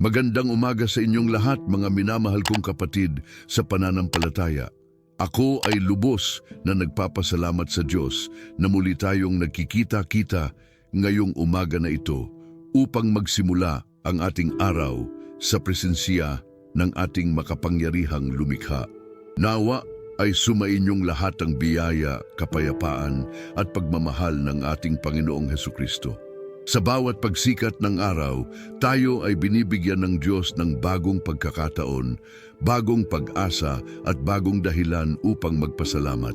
Magandang umaga sa inyong lahat, mga minamahal kong kapatid sa pananampalataya. Ako ay lubos na nagpapasalamat sa Diyos na muli tayong nagkikita-kita ngayong umaga na ito upang magsimula ang ating araw sa presensya ng ating makapangyarihang lumikha. Nawa ay sumainyong lahat ang biyaya, kapayapaan at pagmamahal ng ating Panginoong Hesukristo. Sa bawat pagsikat ng araw, tayo ay binibigyan ng Diyos ng bagong pagkakataon, bagong pag-asa at bagong dahilan upang magpasalamat.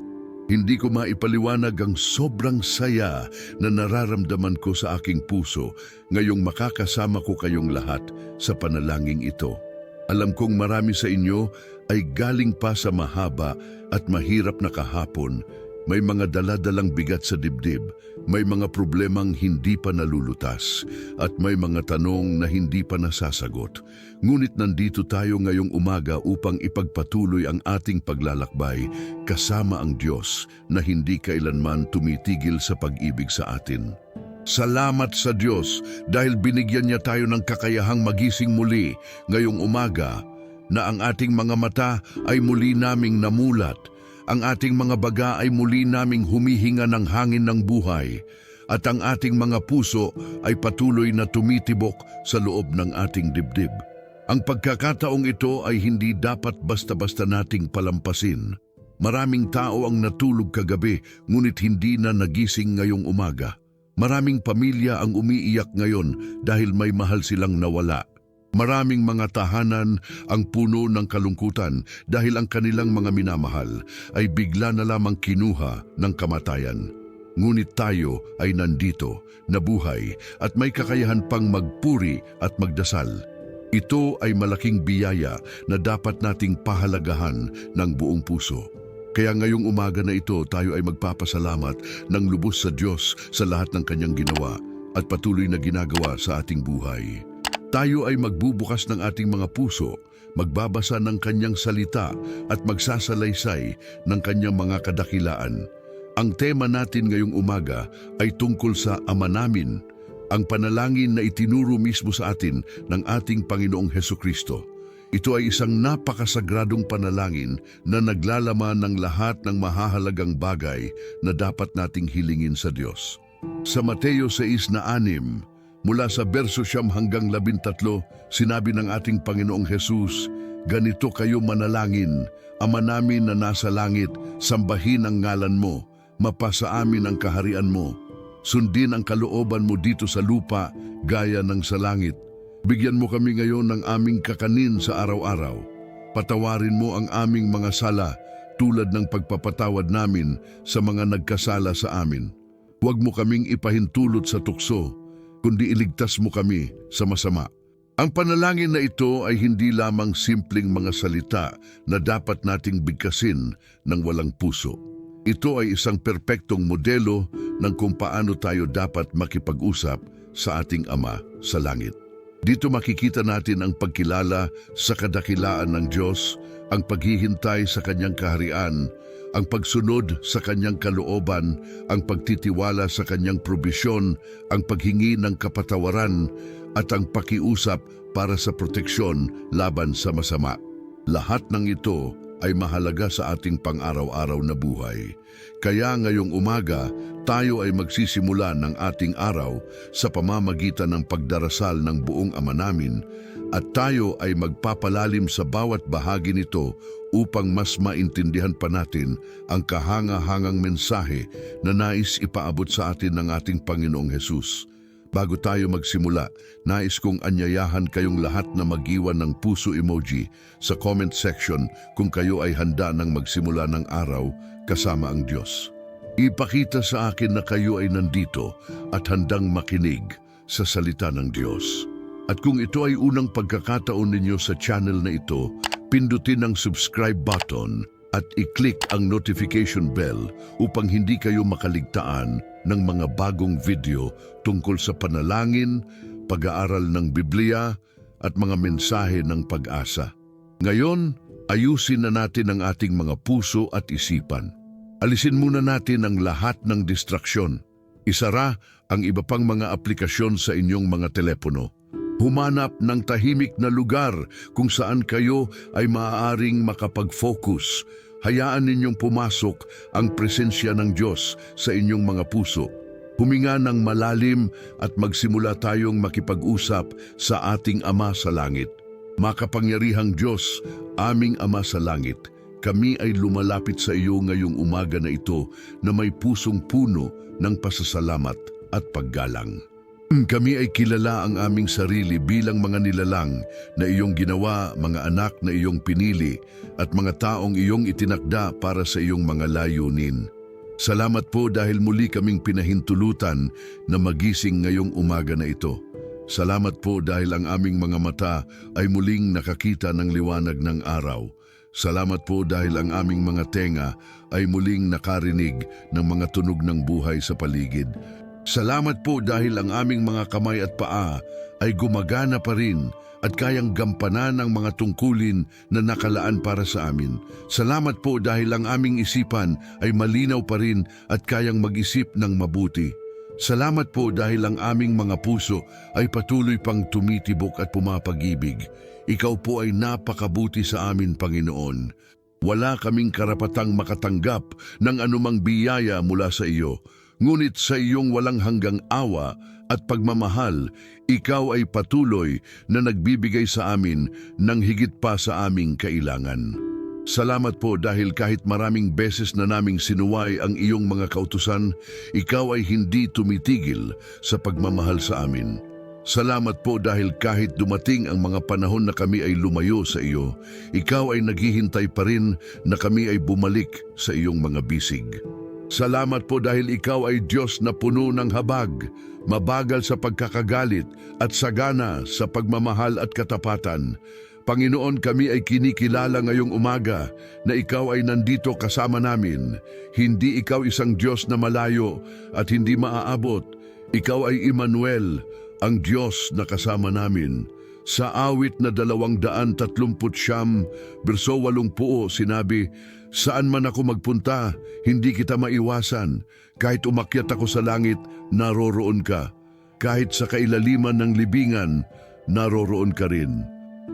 Hindi ko maipaliwanag ang sobrang saya na nararamdaman ko sa aking puso ngayong makakasama ko kayong lahat sa panalangin ito. Alam kong marami sa inyo ay galing pa sa mahaba at mahirap na kahapon. May mga daladalang bigat sa dibdib, may mga problemang hindi pa nalulutas, at may mga tanong na hindi pa nasasagot. Ngunit nandito tayo ngayong umaga upang ipagpatuloy ang ating paglalakbay kasama ang Diyos na hindi kailanman tumitigil sa pag-ibig sa atin. Salamat sa Diyos dahil binigyan niya tayo ng kakayahang magising muli ngayong umaga, na ang ating mga mata ay muli naming namulat, ang ating mga baga ay muli naming humihinga ng hangin ng buhay, at ang ating mga puso ay patuloy na tumitibok sa loob ng ating dibdib. Ang pagkakataong ito ay hindi dapat basta-basta nating palampasin. Maraming tao ang natulog kagabi ngunit hindi na nagising ngayong umaga. Maraming pamilya ang umiiyak ngayon dahil may mahal silang nawala. Maraming mga tahanan ang puno ng kalungkutan dahil ang kanilang mga minamahal ay bigla na lamang kinuha ng kamatayan. Ngunit tayo ay nandito, nabuhay at may kakayahan pang magpuri at magdasal. Ito ay malaking biyaya na dapat nating pahalagahan ng buong puso. Kaya ngayong umaga na ito tayo ay magpapasalamat ng lubos sa Diyos sa lahat ng kanyang ginawa at patuloy na ginagawa sa ating buhay. Tayo ay magbubukas ng ating mga puso, magbabasa ng kanyang salita at magsasalaysay ng kanyang mga kadakilaan. Ang tema natin ngayong umaga ay tungkol sa Ama Namin, ang panalangin na itinuro mismo sa atin ng ating Panginoong Hesukristo. Ito ay isang napakasagradong panalangin na naglalaman ng lahat ng mahahalagang bagay na dapat nating hilingin sa Diyos. Sa Mateo 6:6, mula sa berso 9 hanggang 13, sinabi ng ating Panginoong Hesus, "Ganito kayo manalangin, Ama namin na nasa langit, sambahin ang ngalan mo, mapasa amin ang kaharian mo. Sundin ang kalooban mo dito sa lupa, gaya ng sa langit. Bigyan mo kami ngayon ng aming kakanin sa araw-araw. Patawarin mo ang aming mga sala, tulad ng pagpapatawad namin sa mga nagkasala sa amin. Huwag mo kaming ipahintulot sa tukso, kundi iligtas mo kami sa masama." Ang panalangin na ito ay hindi lamang simpleng mga salita na dapat nating bigkasin ng walang puso. Ito ay isang perpektong modelo ng kung paano tayo dapat makipag-usap sa ating Ama sa langit. Dito makikita natin ang pagkilala sa kadakilaan ng Diyos, ang paghihintay sa kanyang kaharian, ang pagsunod sa kanyang kalooban, ang pagtitiwala sa kanyang probisyon, ang paghingi ng kapatawaran, at ang pakiusap para sa proteksyon laban sa masama. Lahat ng ito ay mahalaga sa ating pang-araw-araw na buhay. Kaya ngayong umaga, tayo ay magsisimula ng ating araw sa pamamagitan ng pagdarasal ng buong Ama Namin, at tayo ay magpapalalim sa bawat bahagi nito upang mas maintindihan pa natin ang kahanga-hangang mensahe na nais ipaabot sa atin ng ating Panginoong Hesus. Bago tayo magsimula, nais kong anyayahan kayong lahat na mag-iwan ng puso emoji sa comment section kung kayo ay handa ng magsimula ng araw kasama ang Diyos. Ipakita sa akin na kayo ay nandito at handang makinig sa salita ng Diyos. At kung ito ay unang pagkakataon ninyo sa channel na ito, pindutin ang subscribe button at i-click ang notification bell upang hindi kayo makaligtaan ng mga bagong video tungkol sa panalangin, pag-aaral ng Biblia at mga mensahe ng pag-asa. Ngayon, ayusin na natin ang ating mga puso at isipan. Alisin muna natin ang lahat ng distraksyon. Isara ang iba pang mga aplikasyon sa inyong mga telepono. Humanap ng tahimik na lugar kung saan kayo ay maaaring makapag-focus. Hayaan ninyong pumasok ang presensya ng Diyos sa inyong mga puso. Huminga ng malalim at magsimula tayong makipag-usap sa ating Ama sa Langit. Makapangyarihang Diyos, aming Ama sa Langit, kami ay lumalapit sa iyo ngayong umaga na ito na may pusong puno ng pasasalamat at paggalang. Kami ay kilala ang aming sarili bilang mga nilalang na iyong ginawa, mga anak na iyong pinili, at mga taong iyong itinakda para sa iyong mga layunin. Salamat po dahil muli kaming pinahintulutan na magising ngayong umaga na ito. Salamat po dahil ang aming mga mata ay muling nakakita ng liwanag ng araw. Salamat po dahil ang aming mga tenga ay muling nakarinig ng mga tunog ng buhay sa paligid. Salamat po dahil ang aming mga kamay at paa ay gumagana pa rin at kayang gampanan ang mga tungkulin na nakalaan para sa amin. Salamat po dahil ang aming isipan ay malinaw pa rin at kayang mag-isip ng mabuti. Salamat po dahil ang aming mga puso ay patuloy pang tumitibok at pumapag-ibig. Ikaw po ay napakabuti sa amin, Panginoon. Wala kaming karapatang makatanggap ng anumang biyaya mula sa iyo. Ngunit sa iyong walang hanggang awa at pagmamahal, ikaw ay patuloy na nagbibigay sa amin ng higit pa sa aming kailangan. Salamat po dahil kahit maraming beses na naming sinuway ang iyong mga kautusan, ikaw ay hindi tumitigil sa pagmamahal sa amin. Salamat po dahil kahit dumating ang mga panahon na kami ay lumayo sa iyo, ikaw ay naghihintay pa rin na kami ay bumalik sa iyong mga bisig. Salamat po dahil ikaw ay Diyos na puno ng habag, mabagal sa pagkakagalit at sagana sa pagmamahal at katapatan. Panginoon, kami ay kinikilala ngayong umaga na ikaw ay nandito kasama namin. Hindi ikaw isang Diyos na malayo at hindi maaabot. Ikaw ay Emmanuel, ang Diyos na kasama namin. Sa awit na 239, verso 80, sinabi, "Saan man ako magpunta, hindi kita maiwasan. Kahit umakyat ako sa langit, naroroon ka. Kahit sa kailaliman ng libingan, naroroon ka rin."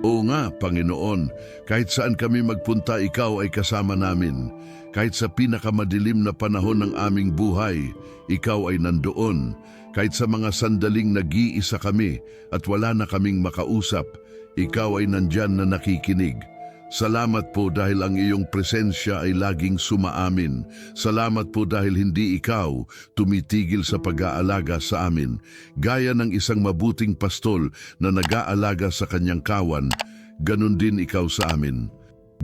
Oo nga, Panginoon, kahit saan kami magpunta, ikaw ay kasama namin. Kahit sa pinakamadilim na panahon ng aming buhay, ikaw ay nandoon. Kahit sa mga sandaling nag-iisa kami at wala na kaming makausap, ikaw ay nandyan na nakikinig. Salamat po dahil ang iyong presensya ay laging sumaamin. Salamat po dahil hindi ikaw tumitigil sa pag-aalaga sa amin. Gaya ng isang mabuting pastol na nag-aalaga sa kanyang kawan, ganun din ikaw sa amin.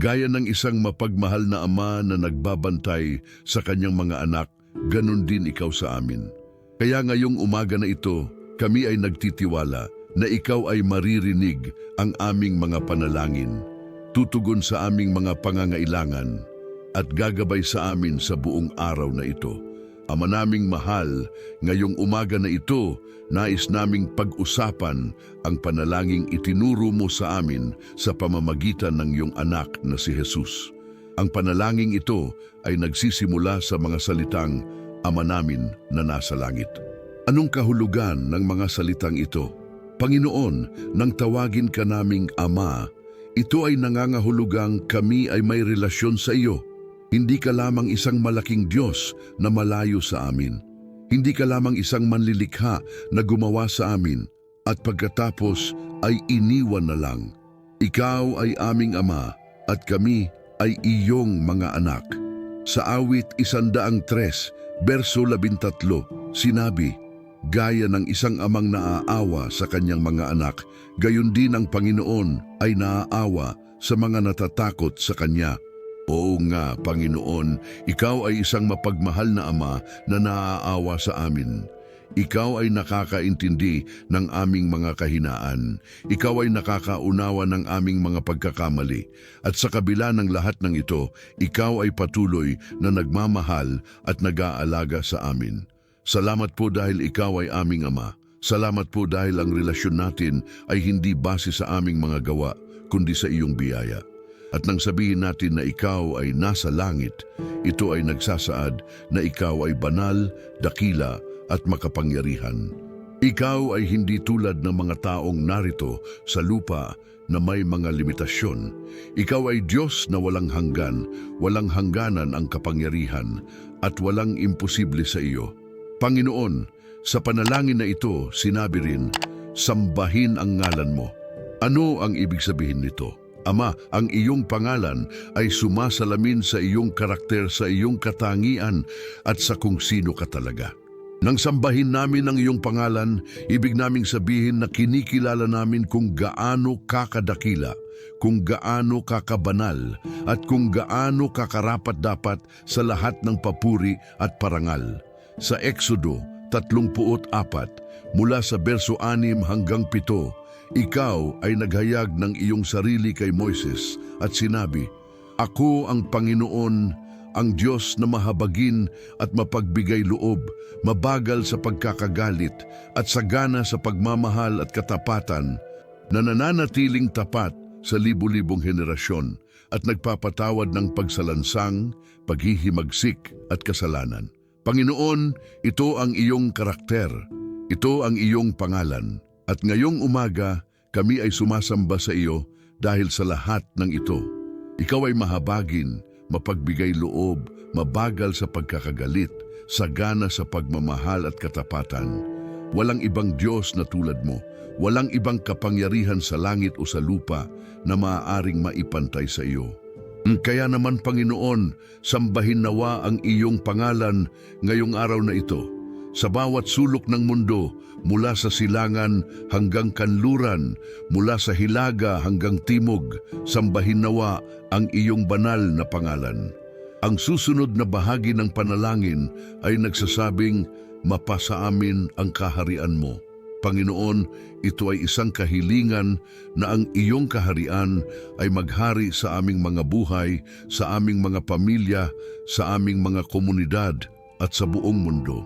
Gaya ng isang mapagmahal na ama na nagbabantay sa kanyang mga anak, ganun din ikaw sa amin. Kaya ngayong umaga na ito, kami ay nagtitiwala na ikaw ay maririnig ang aming mga panalangin, tutugon sa aming mga pangangailangan, at gagabay sa amin sa buong araw na ito. Ama naming mahal, ngayong umaga na ito, nais naming pag-usapan ang panalangin itinuro mo sa amin sa pamamagitan ng iyong anak na si Jesus. Ang panalangin ito ay nagsisimula sa mga salitang, "Ama namin na nasa langit." Anong kahulugan ng mga salitang ito? Panginoon, nang tawagin ka naming Ama, ito ay nangangahulugang kami ay may relasyon sa iyo. Hindi ka lamang isang malaking Diyos na malayo sa amin. Hindi ka lamang isang manlilikha na gumawa sa amin at pagkatapos ay iniwan na lang. Ikaw ay aming Ama at kami ay iyong mga anak. Sa awit 103, verso 13, sinabi, "Gaya ng isang amang naaawa sa kanyang mga anak, gayon din ang Panginoon ay naaawa sa mga natatakot sa Kanya." Oo nga, Panginoon, ikaw ay isang mapagmahal na Ama na naaawa sa amin. Ikaw ay nakakaintindi ng aming mga kahinaan. Ikaw ay nakakaunawa ng aming mga pagkakamali. At sa kabila ng lahat ng ito, ikaw ay patuloy na nagmamahal at nag-aalaga sa amin. Salamat po dahil ikaw ay aming Ama. Salamat po dahil ang relasyon natin ay hindi base sa aming mga gawa, kundi sa iyong biyaya. At nang sabihin natin na ikaw ay nasa langit, ito ay nagsasaad na ikaw ay banal, dakila, at makapangyarihan. Ikaw ay hindi tulad ng mga taong narito sa lupa na may mga limitasyon. Ikaw ay Diyos na walang hanggan, walang hangganan ang kapangyarihan, at walang imposible sa iyo. Panginoon, sa panalangin na ito, sinabi rin, sambahin ang ngalan mo. Ano ang ibig sabihin nito? Ama, ang iyong pangalan ay sumasalamin sa iyong karakter, sa iyong katangian, at sa kung sino ka talaga. Nang sambahin namin ang iyong pangalan, ibig naming sabihin na kinikilala namin kung gaano kakadakila, kung gaano kakabanal, at kung gaano kakarapat-dapat sa lahat ng papuri at parangal. Sa Exodo 34, mula sa berso 6 hanggang 7, ikaw ay naghayag ng iyong sarili kay Moises at sinabi, Ako ang Panginoon, ang Diyos na mahabagin at mapagbigay loob, mabagal sa pagkakagalit at sagana sa pagmamahal at katapatan, na nananatiling tapat sa libu-libong henerasyon at nagpapatawad ng pagsalansang, paghihimagsik at kasalanan. Panginoon, ito ang iyong karakter, ito ang iyong pangalan, at ngayong umaga kami ay sumasamba sa iyo dahil sa lahat ng ito. Ikaw ay mahabagin, mapagbigay loob, mabagal sa pagkakagalit, sagana sa pagmamahal at katapatan. Walang ibang Diyos na tulad mo, walang ibang kapangyarihan sa langit o sa lupa na maaaring maipantay sa iyo. Kaya naman Panginoon, sambahin nawa ang iyong pangalan ngayong araw na ito. Sa bawat sulok ng mundo, mula sa silangan hanggang kanluran, mula sa hilaga hanggang timog, sambahin nawa ang iyong banal na pangalan. Ang susunod na bahagi ng panalangin ay nagsasabing, mapasa amin ang kaharian mo. Panginoon, ito ay isang kahilingan na ang iyong kaharian ay maghari sa aming mga buhay, sa aming mga pamilya, sa aming mga komunidad at sa buong mundo.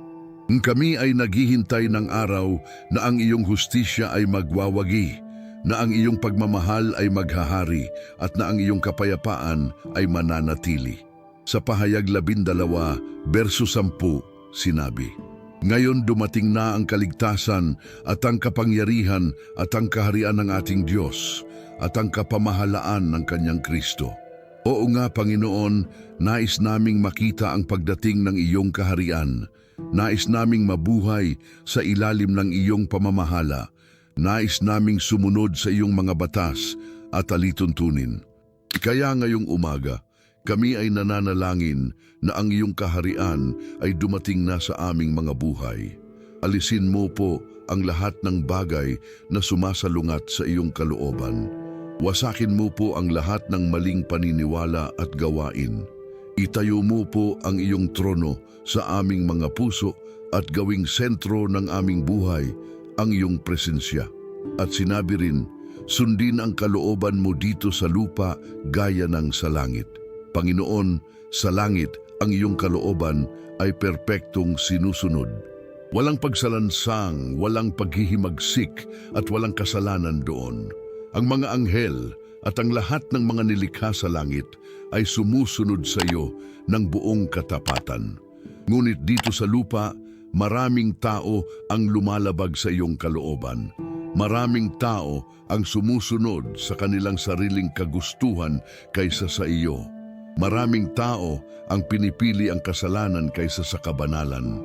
Kami ay naghihintay ng araw na ang iyong hustisya ay magwawagi, na ang iyong pagmamahal ay maghahari at na ang iyong kapayapaan ay mananatili. Sa Pahayag 12, berso 10, sinabi, Ngayon dumating na ang kaligtasan at ang kapangyarihan at ang kaharian ng ating Diyos at ang kapamahalaan ng kanyang Kristo. Oo nga Panginoon, nais naming makita ang pagdating ng iyong kaharian. Nais naming mabuhay sa ilalim ng iyong pamamahala. Nais naming sumunod sa iyong mga batas at alituntunin. Kaya ngayong umaga, kami ay nananalangin na ang iyong kaharian ay dumating na sa aming mga buhay. Alisin mo po ang lahat ng bagay na sumasalungat sa iyong kalooban. Wasakin mo po ang lahat ng maling paniniwala at gawain. Itayo mo po ang iyong trono sa aming mga puso at gawing sentro ng aming buhay ang iyong presensya. At sinabi rin, sundin ang kalooban mo dito sa lupa gaya ng sa langit. Panginoon, sa langit ang iyong kalooban ay perpektong sinusunod. Walang pagsalansang, walang paghihimagsik at walang kasalanan doon. Ang mga anghel at ang lahat ng mga nilikha sa langit ay sumusunod sa iyo ng buong katapatan. Ngunit dito sa lupa, maraming tao ang lumalabag sa iyong kalooban. Maraming tao ang sumusunod sa kanilang sariling kagustuhan kaysa sa iyo. Maraming tao ang pinipili ang kasalanan kaysa sa kabanalan.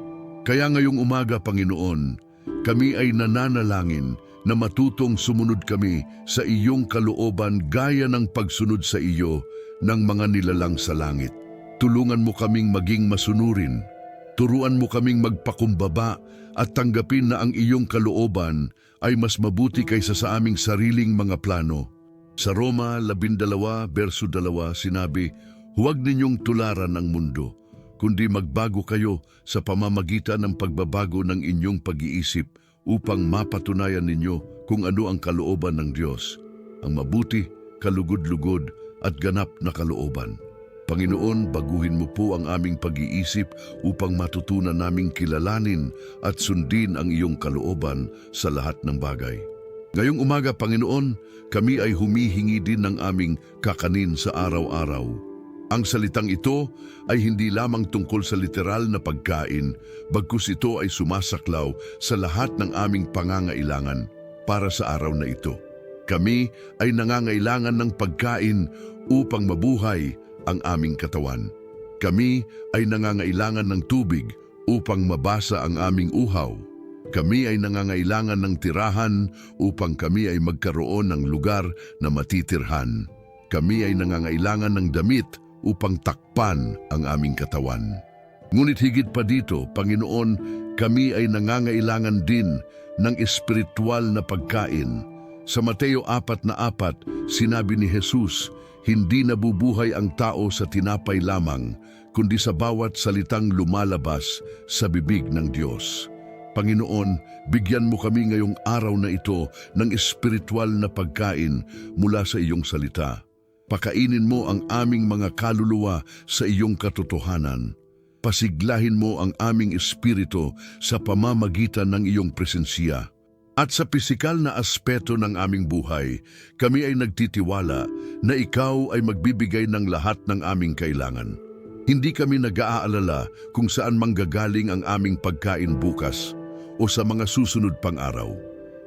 Kaya ngayong umaga, Panginoon, kami ay nananalangin na matutong sumunod kami sa iyong kalooban gaya ng pagsunod sa iyo ng mga nilalang sa langit. Tulungan mo kaming maging masunurin. Turuan mo kaming magpakumbaba at tanggapin na ang iyong kalooban ay mas mabuti kaysa sa aming sariling mga plano. Sa Roma 12, berso 2, sinabi, Huwag ninyong tularan ang mundo, kundi magbago kayo sa pamamagitan ng pagbabago ng inyong pag-iisip upang mapatunayan ninyo kung ano ang kalooban ng Diyos, ang mabuti, kalugod-lugod at ganap na kalooban. Panginoon, baguhin mo po ang aming pag-iisip upang matutunan naming kilalanin at sundin ang iyong kalooban sa lahat ng bagay. Ngayong umaga, Panginoon, kami ay humihingi din ng aming kakanin sa araw-araw. Ang salitang ito ay hindi lamang tungkol sa literal na pagkain, bagkus ito ay sumasaklaw sa lahat ng aming pangangailangan para sa araw na ito. Kami ay nangangailangan ng pagkain upang mabuhay ang aming katawan. Kami ay nangangailangan ng tubig upang mabasa ang aming uhaw. Kami ay nangangailangan ng tirahan upang kami ay magkaroon ng lugar na matitirhan. Kami ay nangangailangan ng damit upang takpan ang aming katawan. Ngunit higit pa dito, Panginoon, kami ay nangangailangan din ng espiritual na pagkain. Sa Mateo 4:4, sinabi ni Jesus, hindi nabubuhay ang tao sa tinapay lamang, kundi sa bawat salitang lumalabas sa bibig ng Diyos. Panginoon, bigyan mo kami ngayong araw na ito ng espiritual na pagkain mula sa iyong salita. Pakainin mo ang aming mga kaluluwa sa iyong katotohanan. Pasiglahin mo ang aming espiritu sa pamamagitan ng iyong presensya. At sa pisikal na aspeto ng aming buhay, kami ay nagtitiwala na ikaw ay magbibigay ng lahat ng aming kailangan. Hindi kami nag-aalala kung saan manggagaling ang aming pagkain bukas o sa mga susunod pang araw.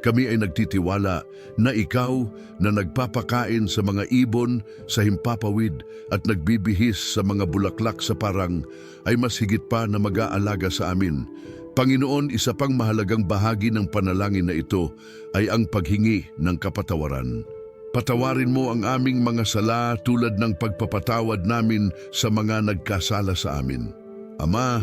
Kami ay nagtitiwala na ikaw na nagpapakain sa mga ibon sa himpapawid at nagbibihis sa mga bulaklak sa parang ay mas higit pa na mag-aalaga sa amin. Panginoon, isa pang mahalagang bahagi ng panalangin na ito ay ang paghingi ng kapatawaran. Patawarin mo ang aming mga sala tulad ng pagpapatawad namin sa mga nagkasala sa amin. Ama,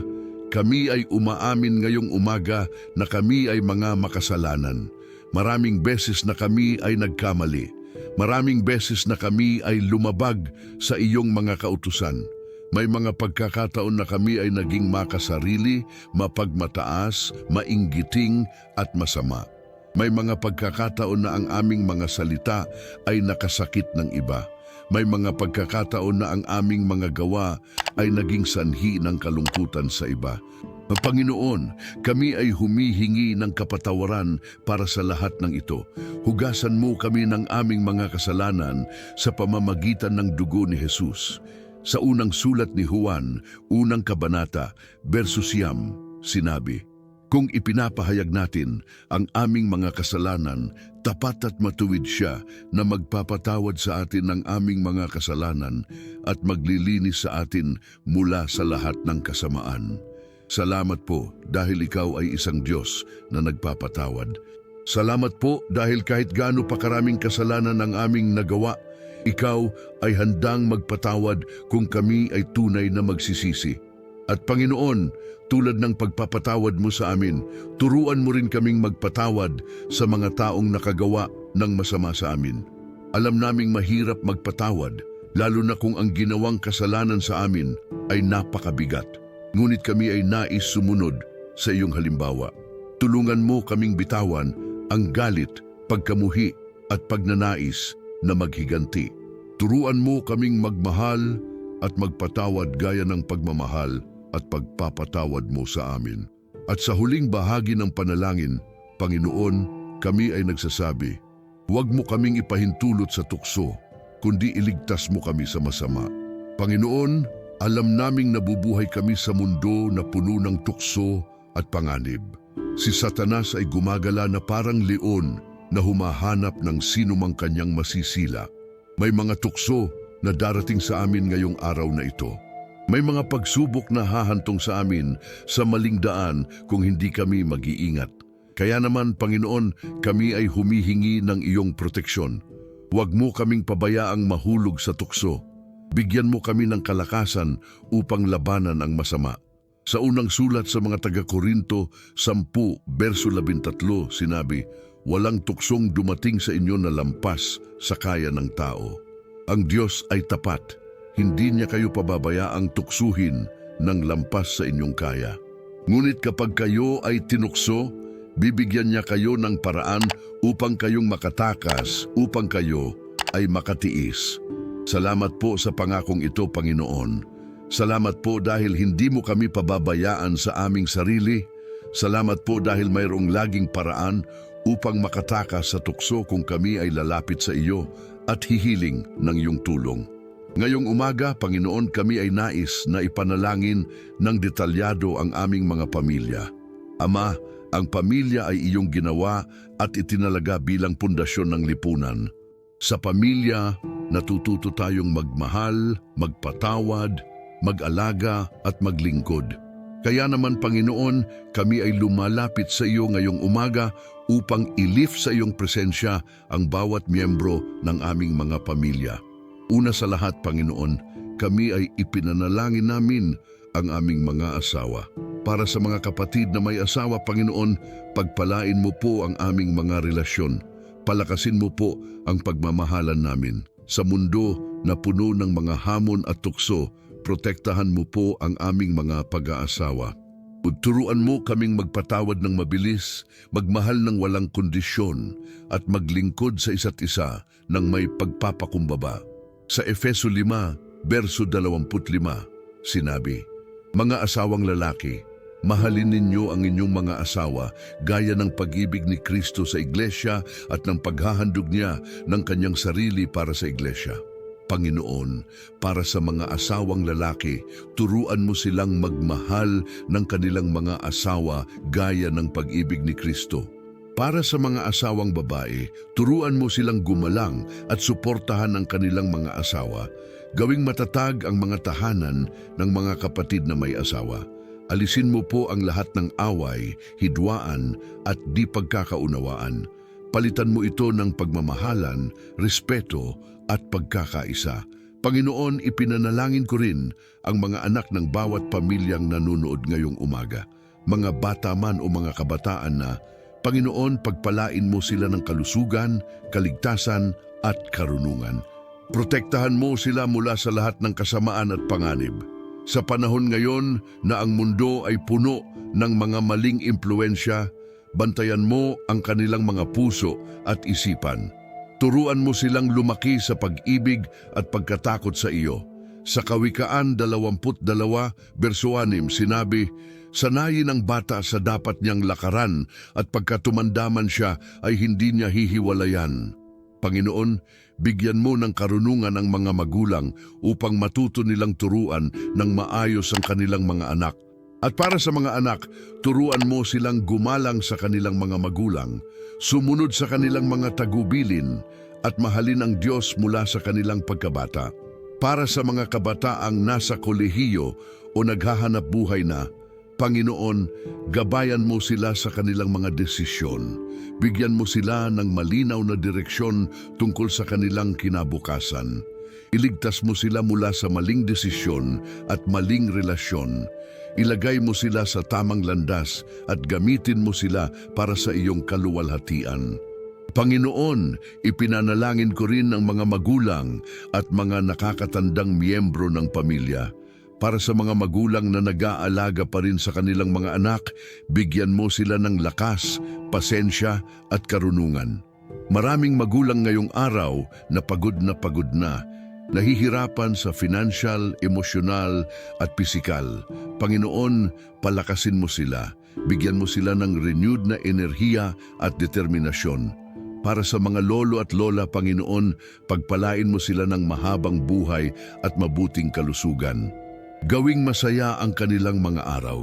kami ay umaamin ngayong umaga na kami ay mga makasalanan. Maraming beses na kami ay nagkamali. Maraming beses na kami ay lumabag sa iyong mga kautusan. May mga pagkakataon na kami ay naging makasarili, mapagmataas, mainggiting at masama. May mga pagkakataon na ang aming mga salita ay nakasakit ng iba. May mga pagkakataon na ang aming mga gawa ay naging sanhi ng kalungkutan sa iba. Panginoon, kami ay humihingi ng kapatawaran para sa lahat ng ito. Hugasan mo kami ng aming mga kasalanan sa pamamagitan ng dugo ni Jesus. Sa unang sulat ni Juan, unang kabanata, verso 9, sinabi, kung ipinapahayag natin ang aming mga kasalanan, tapat at matuwid siya na magpapatawad sa atin ng aming mga kasalanan at maglilinis sa atin mula sa lahat ng kasamaan. Salamat po dahil ikaw ay isang Diyos na nagpapatawad. Salamat po dahil kahit gaano pa karaming kasalanan ang aming nagawa, ikaw ay handang magpatawad kung kami ay tunay na magsisisi. At Panginoon, tulad ng pagpapatawad mo sa amin, turuan mo rin kaming magpatawad sa mga taong nakagawa ng masama sa amin. Alam naming mahirap magpatawad, lalo na kung ang ginawang kasalanan sa amin ay napakabigat. Ngunit kami ay nais sumunod sa iyong halimbawa. Tulungan mo kaming bitawan ang galit, pagkamuhi at pagnanais na maghiganti. Turuan mo kaming magmahal at magpatawad gaya ng pagmamahal at pagpapatawad mo sa amin. At sa huling bahagi ng panalangin, Panginoon, kami ay nagsasabi, huwag mo kaming ipahintulot sa tukso, kundi iligtas mo kami sa masama. Panginoon, alam naming nabubuhay kami sa mundo na puno ng tukso at panganib. Si Satanas ay gumagala na parang leon na humahanap ng sinumang kanyang masisila. May mga tukso na darating sa amin ngayong araw na ito. May mga pagsubok na hahantong sa amin sa maling daan kung hindi kami mag-iingat. Kaya naman, Panginoon, kami ay humihingi ng iyong proteksyon. Huwag mo kaming pabayaang mahulog sa tukso. Bigyan mo kami ng kalakasan upang labanan ang masama. Sa unang sulat sa mga taga-Korinto 10, verso 13, sinabi, walang tuksong dumating sa inyo na lampas sa kaya ng tao. Ang Diyos ay tapat. Hindi niya kayo pababayaang tuksuhin ng lampas sa inyong kaya. Ngunit kapag kayo ay tinukso, bibigyan niya kayo ng paraan upang kayong makatakas, upang kayo ay makatiis. Salamat po sa pangakong ito, Panginoon. Salamat po dahil hindi mo kami pababayaan sa aming sarili. Salamat po dahil mayroong laging paraan upang makatakas sa tukso kung kami ay lalapit sa iyo at hihiling ng iyong tulong. Ngayong umaga, Panginoon, kami ay nais na ipanalangin ng detalyado ang aming mga pamilya. Ama, ang pamilya ay iyong ginawa at itinalaga bilang pundasyon ng lipunan. Sa pamilya, natututo tayong magmahal, magpatawad, mag-alaga at maglingkod. Kaya naman, Panginoon, kami ay lumalapit sa iyo ngayong umaga upang i-lift sa iyong presensya ang bawat miyembro ng aming mga pamilya. Una sa lahat, Panginoon, kami ay ipinanalangin namin ang aming mga asawa. Para sa mga kapatid na may asawa, Panginoon, pagpalain mo po ang aming mga relasyon. Palakasin mo po ang pagmamahalan namin. Sa mundo na puno ng mga hamon at tukso, protektahan mo po ang aming mga pag-aasawa. Turuan mo kaming magpatawad ng mabilis, magmahal ng walang kondisyon, at maglingkod sa isa't isa ng may pagpapakumbaba. Sa Efeso 5, verso 25, sinabi, "Mga asawang lalaki, mahalin ninyo ang inyong mga asawa gaya ng pag-ibig ni Kristo sa iglesia at ng paghahandog niya ng kanyang sarili para sa iglesia." Panginoon, para sa mga asawang lalaki, turuan mo silang magmahal ng kanilang mga asawa gaya ng pag-ibig ni Kristo. Para sa mga asawang babae, turuan mo silang gumalang at suportahan ang kanilang mga asawa. Gawing matatag ang mga tahanan ng mga kapatid na may asawa. Alisin mo po ang lahat ng away, hidwaan at di pagkakaunawaan. Palitan mo ito ng pagmamahalan, respeto at pagkakaisa. Panginoon, ipinanalangin ko rin ang mga anak ng bawat pamilyang nanonood ngayong umaga. Mga bata man o mga kabataan na, Panginoon, pagpalain mo sila ng kalusugan, kaligtasan at karunungan. Protektahan mo sila mula sa lahat ng kasamaan at panganib. Sa panahon ngayon na ang mundo ay puno ng mga maling impluensya, bantayan mo ang kanilang mga puso at isipan. Turuan mo silang lumaki sa pag-ibig at pagkatakot sa iyo. Sa Kawikaan 22, verso 6, sinabi, "Sanayin ang bata sa dapat niyang lakaran at pagkatumandaman siya ay hindi niya hihiwalayan." Panginoon, bigyan mo ng karunungan ang mga magulang upang matuto nilang turuan ng maayos ang kanilang mga anak. At para sa mga anak, turuan mo silang gumalang sa kanilang mga magulang, sumunod sa kanilang mga tagubilin, at mahalin ang Diyos mula sa kanilang pagkabata. Para sa mga kabataang nasa kolehiyo o naghahanap buhay na, Panginoon, gabayan mo sila sa kanilang mga desisyon. Bigyan mo sila ng malinaw na direksyon tungkol sa kanilang kinabukasan. Iligtas mo sila mula sa maling desisyon at maling relasyon. Ilagay mo sila sa tamang landas at gamitin mo sila para sa iyong kaluwalhatian. Panginoon, ipinanalangin ko rin ang mga magulang at mga nakakatandang miyembro ng pamilya. Para sa mga magulang na nag-aalaga pa rin sa kanilang mga anak, bigyan mo sila ng lakas, pasensya at karunungan. Maraming magulang ngayong araw na pagod na, nahihirapan sa financial, emosyonal at pisikal. Panginoon, palakasin mo sila. Bigyan mo sila ng renewed na enerhiya at determinasyon. Para sa mga lolo at lola, Panginoon, pagpalain mo sila ng mahabang buhay at mabuting kalusugan. Gawing masaya ang kanilang mga araw.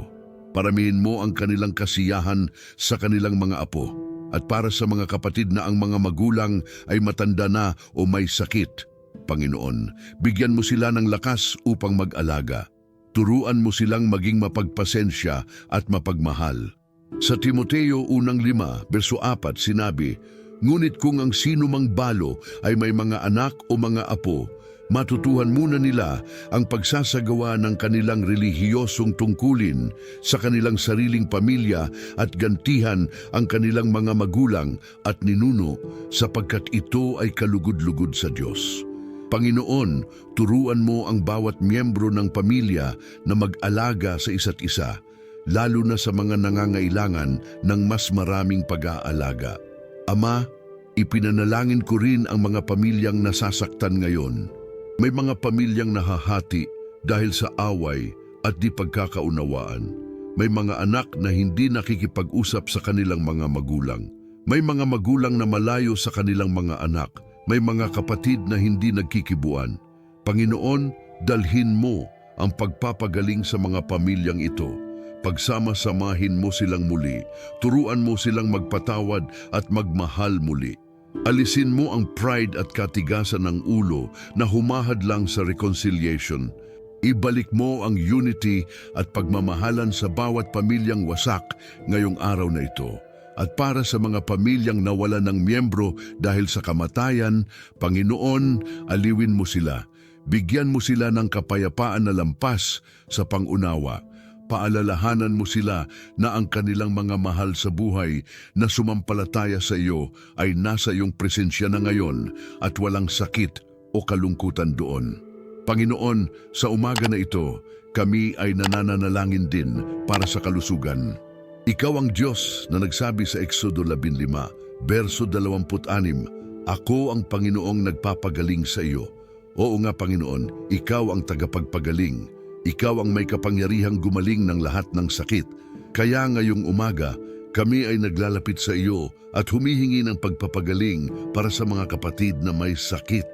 Paramihin mo ang kanilang kasiyahan sa kanilang mga apo. At para sa mga kapatid na ang mga magulang ay matanda na o may sakit, Panginoon, bigyan mo sila ng lakas upang mag-alaga. Turuan mo silang maging mapagpasensya at mapagmahal. Sa Timoteo 1:5, verso 4, sinabi, "Ngunit kung ang sino mang balo ay may mga anak o mga apo, matutuhan muna nila ang pagsasagawa ng kanilang relihiyosong tungkulin sa kanilang sariling pamilya at gantihan ang kanilang mga magulang at ninuno sapagkat ito ay kalugod-lugod sa Diyos." Panginoon, turuan mo ang bawat miyembro ng pamilya na mag-alaga sa isa't isa, lalo na sa mga nangangailangan ng mas maraming pag-aalaga. Ama, ipinanalangin ko rin ang mga pamilyang nasasaktan ngayon. May mga pamilyang nahahati dahil sa away at di pagkakaunawaan. May mga anak na hindi nakikipag-usap sa kanilang mga magulang. May mga magulang na malayo sa kanilang mga anak. May mga kapatid na hindi nagkikibuan. Panginoon, dalhin mo ang pagpapagaling sa mga pamilyang ito. Pagsama-samahin mo silang muli, turuan mo silang magpatawad at magmahal muli. Alisin mo ang pride at katigasan ng ulo na humahad lang sa reconciliation. Ibalik mo ang unity at pagmamahalan sa bawat pamilyang wasak ngayong araw na ito. At para sa mga pamilyang nawala ng miyembro dahil sa kamatayan, Panginoon, aliwin mo sila. Bigyan mo sila ng kapayapaan na lampas sa pangunawa. Paalalahanan mo sila na ang kanilang mga mahal sa buhay na sumampalataya sa iyo ay nasa iyong presensya na ngayon at walang sakit o kalungkutan doon. Panginoon, sa umaga na ito, kami ay nananalangin din para sa kalusugan. Ikaw ang Diyos na nagsabi sa Exodo 15, verso 26, Ako ang Panginoong nagpapagaling sa iyo. Oo nga Panginoon, Ikaw ang tagapagpagaling. Ikaw ang may kapangyarihang gumaling ng lahat ng sakit. Kaya ngayong umaga, kami ay naglalapit sa iyo at humihingi ng pagpapagaling para sa mga kapatid na may sakit.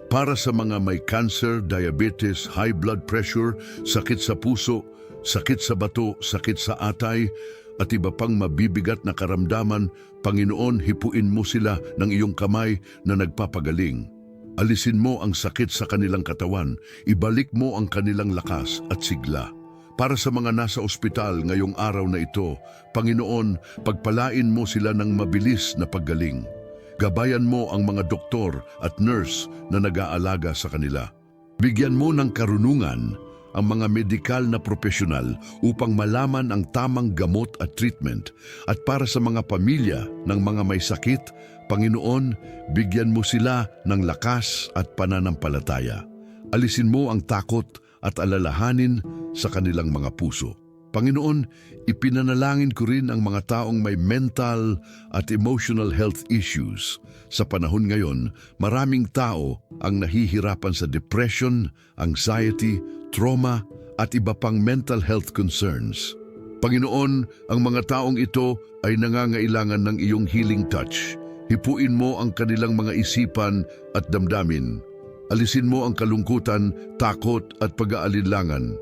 Para sa mga may cancer, diabetes, high blood pressure, sakit sa puso, sakit sa bato, sakit sa atay, at iba pang mabibigat na karamdaman, Panginoon, hipuin mo sila ng iyong kamay na nagpapagaling. Alisin mo ang sakit sa kanilang katawan, ibalik mo ang kanilang lakas at sigla. Para sa mga nasa ospital ngayong araw na ito, Panginoon, pagpalain mo sila ng mabilis na paggaling. Gabayan mo ang mga doktor at nurse na nag-aalaga sa kanila. Bigyan mo ng karunungan ang mga medikal na profesional upang malaman ang tamang gamot at treatment. At para sa mga pamilya ng mga may sakit, Panginoon, bigyan mo sila ng lakas at pananampalataya. Alisin mo ang takot at alalahanin sa kanilang mga puso. Panginoon, ipinanalangin ko rin ang mga taong may mental at emotional health issues. Sa panahon ngayon, maraming tao ang nahihirapan sa depression, anxiety, trauma at iba pang mental health concerns. Panginoon, ang mga taong ito ay nangangailangan ng iyong healing touch. Hipuin mo ang kanilang mga isipan at damdamin. Alisin mo ang kalungkutan, takot at pag-aalinlangan.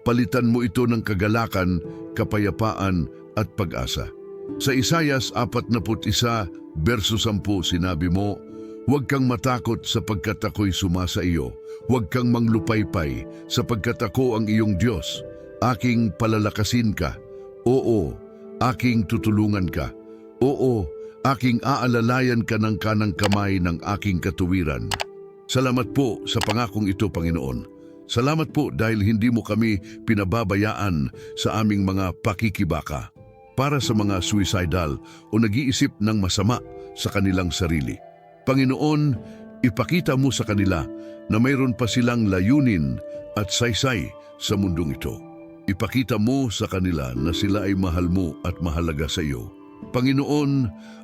Palitan mo ito ng kagalakan, kapayapaan at pag-asa. Sa Isaias 41, verso 10, sinabi mo, Huwag kang matakot sapagkat ako'y sumasa iyo. Huwag kang manglupaypay sapagkat ako ang iyong Diyos. Aking palalakasin ka. Oo, aking tutulungan ka. Oo, aking aalalayan ka ng kanang kamay ng aking katuwiran. Salamat po sa pangakong ito, Panginoon. Salamat po dahil hindi mo kami pinababayaan sa aming mga pakikibaka para sa mga suicidal o nag-iisip ng masama sa kanilang sarili. Panginoon, ipakita mo sa kanila na mayroon pa silang layunin at saysay sa mundong ito. Ipakita mo sa kanila na sila ay mahal mo at mahalaga sa iyo. Panginoon,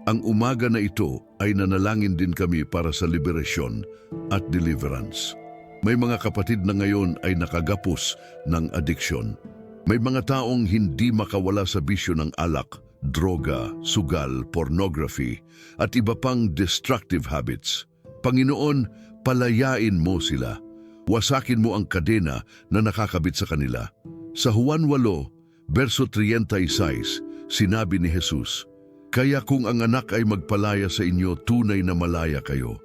ang umaga na ito ay nanalangin din kami para sa liberasyon at deliverance. May mga kapatid na ngayon ay nakagapos ng adiksyon. May mga taong hindi makawala sa bisyo ng alak, droga, sugal, pornography, at iba pang destructive habits. Panginoon, palayain mo sila. Wasakin mo ang kadena na nakakabit sa kanila. Sa Juan 8, verso 36, sinabi ni Jesus, Kaya kung ang anak ay magpalaya sa inyo, tunay na malaya kayo.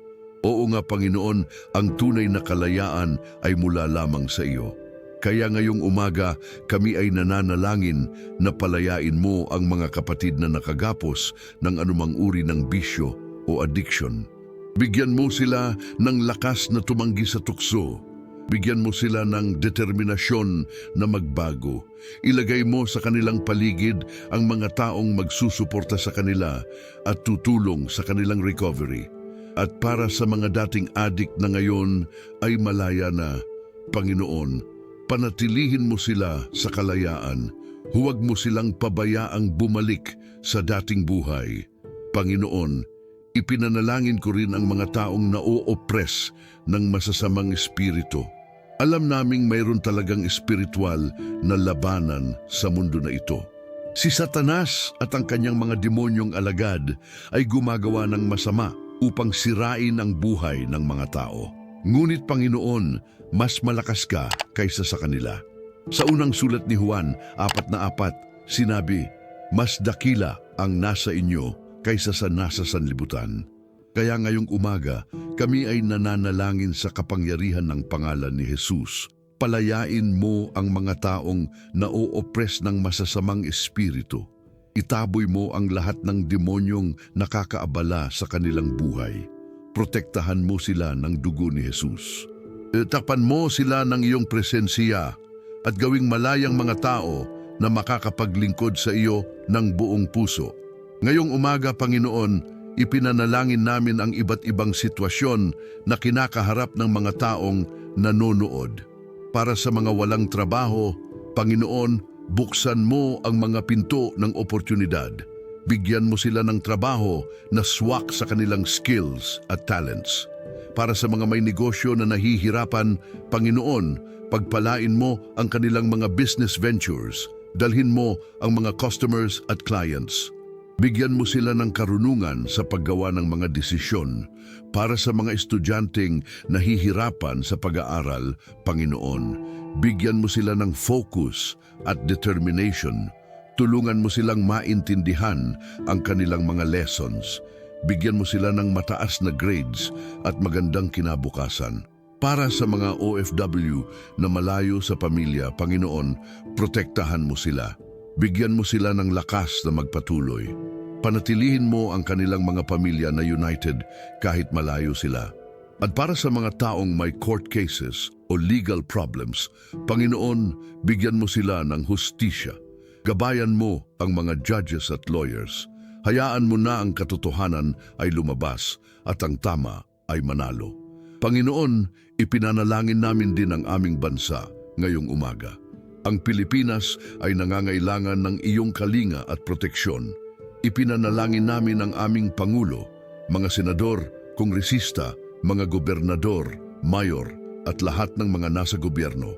Oo nga Panginoon, ang tunay na kalayaan ay mula lamang sa iyo. Kaya ngayong umaga, kami ay nananalangin na palayain mo ang mga kapatid na nakagapos ng anumang uri ng bisyo o addiction. Bigyan mo sila ng lakas na tumanggi sa tukso. Bigyan mo sila ng determinasyon na magbago. Ilagay mo sa kanilang paligid ang mga taong magsusuporta sa kanila at tutulong sa kanilang recovery. At para sa mga dating addict na ngayon ay malaya na, Panginoon, panatilihin mo sila sa kalayaan. Huwag mo silang pabayaang bumalik sa dating buhay. Panginoon, ipinanalangin ko rin ang mga taong na-o-oppress ng masasamang espiritu. Alam naming mayroon talagang espiritual na labanan sa mundo na ito. Si Satanas at ang kanyang mga demonyong alagad ay gumagawa ng masama upang sirain ang buhay ng mga tao. Ngunit Panginoon, mas malakas ka kaysa sa kanila. Sa unang sulat ni Juan 4:4, sinabi, mas dakila ang nasa inyo kaysa sa nasa sanlibutan. Kaya ngayong umaga, kami ay nananalangin sa kapangyarihan ng pangalan ni Jesus. Palayain mo ang mga taong na-o-oppress ng masasamang espiritu. Itaboy mo ang lahat ng demonyong nakakaabala sa kanilang buhay. Protektahan mo sila ng dugo ni Jesus. Tapan mo sila ng iyong presensya at gawing malayang mga tao na makakapaglingkod sa iyo ng buong puso. Ngayong umaga, Panginoon, ipinanalangin namin ang iba't ibang sitwasyon na kinakaharap ng mga taong nanonood. Para sa mga walang trabaho, Panginoon, buksan mo ang mga pinto ng oportunidad. Bigyan mo sila ng trabaho na swak sa kanilang skills at talents. Para sa mga may negosyo na nahihirapan, Panginoon, pagpalain mo ang kanilang mga business ventures. Dalhin mo ang mga customers at clients. Bigyan mo sila ng karunungan sa paggawa ng mga desisyon. Para sa mga estudyanteng nahihirapan sa pag-aaral, Panginoon, bigyan mo sila ng focus at determination. Tulungan mo silang maintindihan ang kanilang mga lessons. Bigyan mo sila ng mataas na grades at magandang kinabukasan. Para sa mga OFW na malayo sa pamilya, Panginoon, protektahan mo sila. Bigyan mo sila ng lakas na magpatuloy. Panatilihin mo ang kanilang mga pamilya na united kahit malayo sila. At para sa mga taong may court cases o legal problems, Panginoon, bigyan mo sila ng hustisya. Gabayan mo ang mga judges at lawyers. Hayaan mo na ang katotohanan ay lumabas at ang tama ay manalo. Panginoon, ipinanalangin namin din ang aming bansa ngayong umaga. Ang Pilipinas ay nangangailangan ng iyong kalinga at proteksyon. Ipinanalangin namin ang aming Pangulo, mga senador, kongresista, mga gobernador, mayor at lahat ng mga nasa gobyerno.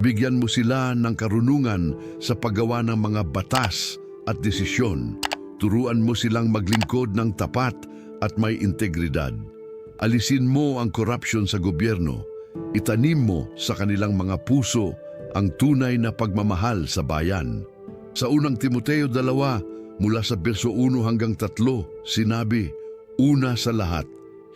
Bigyan mo sila ng karunungan sa paggawa ng mga batas at desisyon. Turuan mo silang maglingkod ng tapat at may integridad. Alisin mo ang korupsyon sa gobyerno. Itanim mo sa kanilang mga puso ang tunay na pagmamahal sa bayan. Sa unang Timoteo 2, mula sa berso 1 hanggang 3, sinabi, una sa lahat,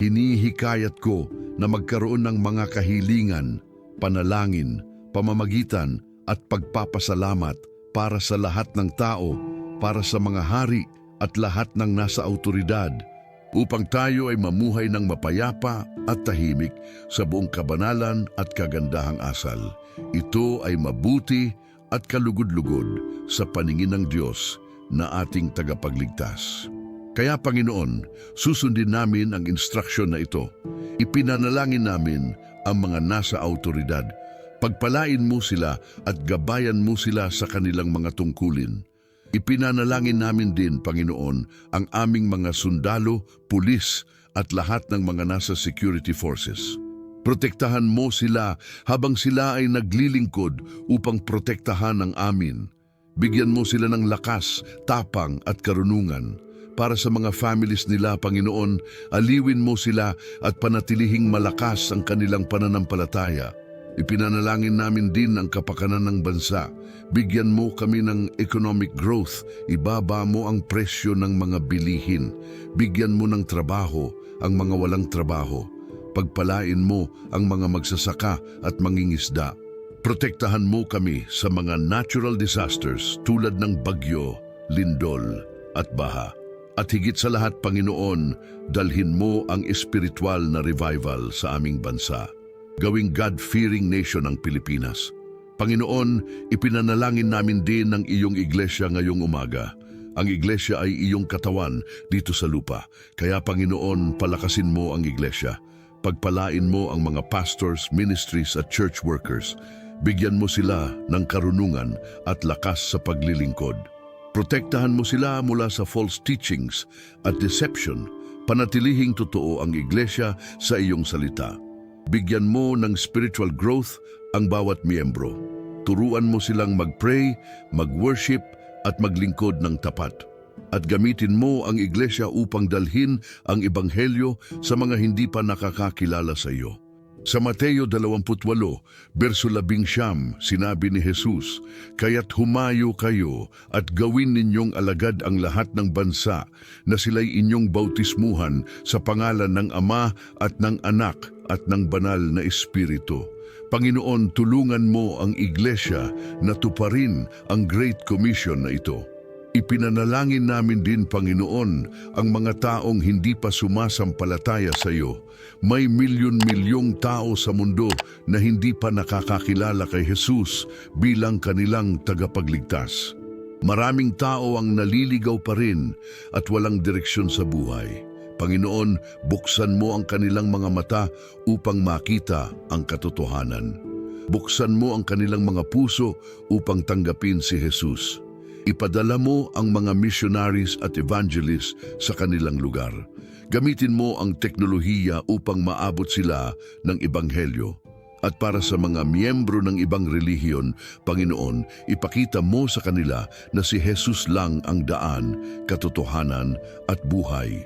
hinihikayat ko na magkaroon ng mga kahilingan, panalangin, pamamagitan at pagpapasalamat para sa lahat ng tao, para sa mga hari at lahat ng nasa autoridad, upang tayo ay mamuhay ng mapayapa at tahimik sa buong kabanalan at kagandahang asal. Ito ay mabuti at kalugod-lugod sa paningin ng Diyos na ating tagapagligtas. Kaya Panginoon, susundin namin ang instruksyon na ito. Ipinanalangin namin ang mga nasa autoridad. Pagpalain mo sila at gabayan mo sila sa kanilang mga tungkulin. Ipinanalangin namin din, Panginoon, ang aming mga sundalo, pulis at lahat ng mga nasa security forces. Protektahan mo sila habang sila ay naglilingkod upang protektahan ang amin. Bigyan mo sila ng lakas, tapang at karunungan. Para sa mga families nila, Panginoon, aliwin mo sila at panatilihing malakas ang kanilang pananampalataya. Ipinanalangin namin din ang kapakanan ng bansa. Bigyan mo kami ng economic growth. Ibaba mo ang presyo ng mga bilihin. Bigyan mo ng trabaho ang mga walang trabaho. Pagpalain mo ang mga magsasaka at mangingisda. Protektahan mo kami sa mga natural disasters tulad ng bagyo, lindol at baha. At higit sa lahat, Panginoon, dalhin mo ang espiritual na revival sa aming bansa. Gawing God-fearing nation ang Pilipinas. Panginoon, ipinanalangin namin din ang iyong iglesia ngayong umaga. Ang iglesia ay iyong katawan dito sa lupa. Kaya Panginoon, palakasin mo ang iglesia. Pagpalain mo ang mga pastors, ministries at church workers. Bigyan mo sila ng karunungan at lakas sa paglilingkod. Protektahan mo sila mula sa false teachings at deception. Panatilihing totoo ang iglesia sa iyong salita. Bigyan mo ng spiritual growth ang bawat miyembro. Turuan mo silang mag-pray, mag-worship at maglingkod ng tapat. At gamitin mo ang iglesia upang dalhin ang ebanghelyo sa mga hindi pa nakakakilala sa iyo. Sa Mateo 28, verso 11, sinabi ni Jesus, "Kaya't humayo kayo at gawin ninyong alagad ang lahat ng bansa na sila'y inyong bautismuhan sa pangalan ng Ama at ng Anak at ng Banal na Espiritu." Panginoon, tulungan mo ang iglesia na tuparin ang Great Commission na ito. Ipinanalangin namin din, Panginoon, ang mga taong hindi pa sumasampalataya sa iyo. May milyon-milyong tao sa mundo na hindi pa nakakakilala kay Jesus bilang kanilang tagapagligtas. Maraming tao ang naliligaw pa rin at walang direksyon sa buhay. Panginoon, buksan mo ang kanilang mga mata upang makita ang katotohanan. Buksan mo ang kanilang mga puso upang tanggapin si Jesus. Ipadala mo ang mga missionaries at evangelists sa kanilang lugar. Gamitin mo ang teknolohiya upang maabot sila ng ebanghelyo. At para sa mga miyembro ng ibang relihiyon, Panginoon, ipakita mo sa kanila na si Jesus lang ang daan, katotohanan at buhay.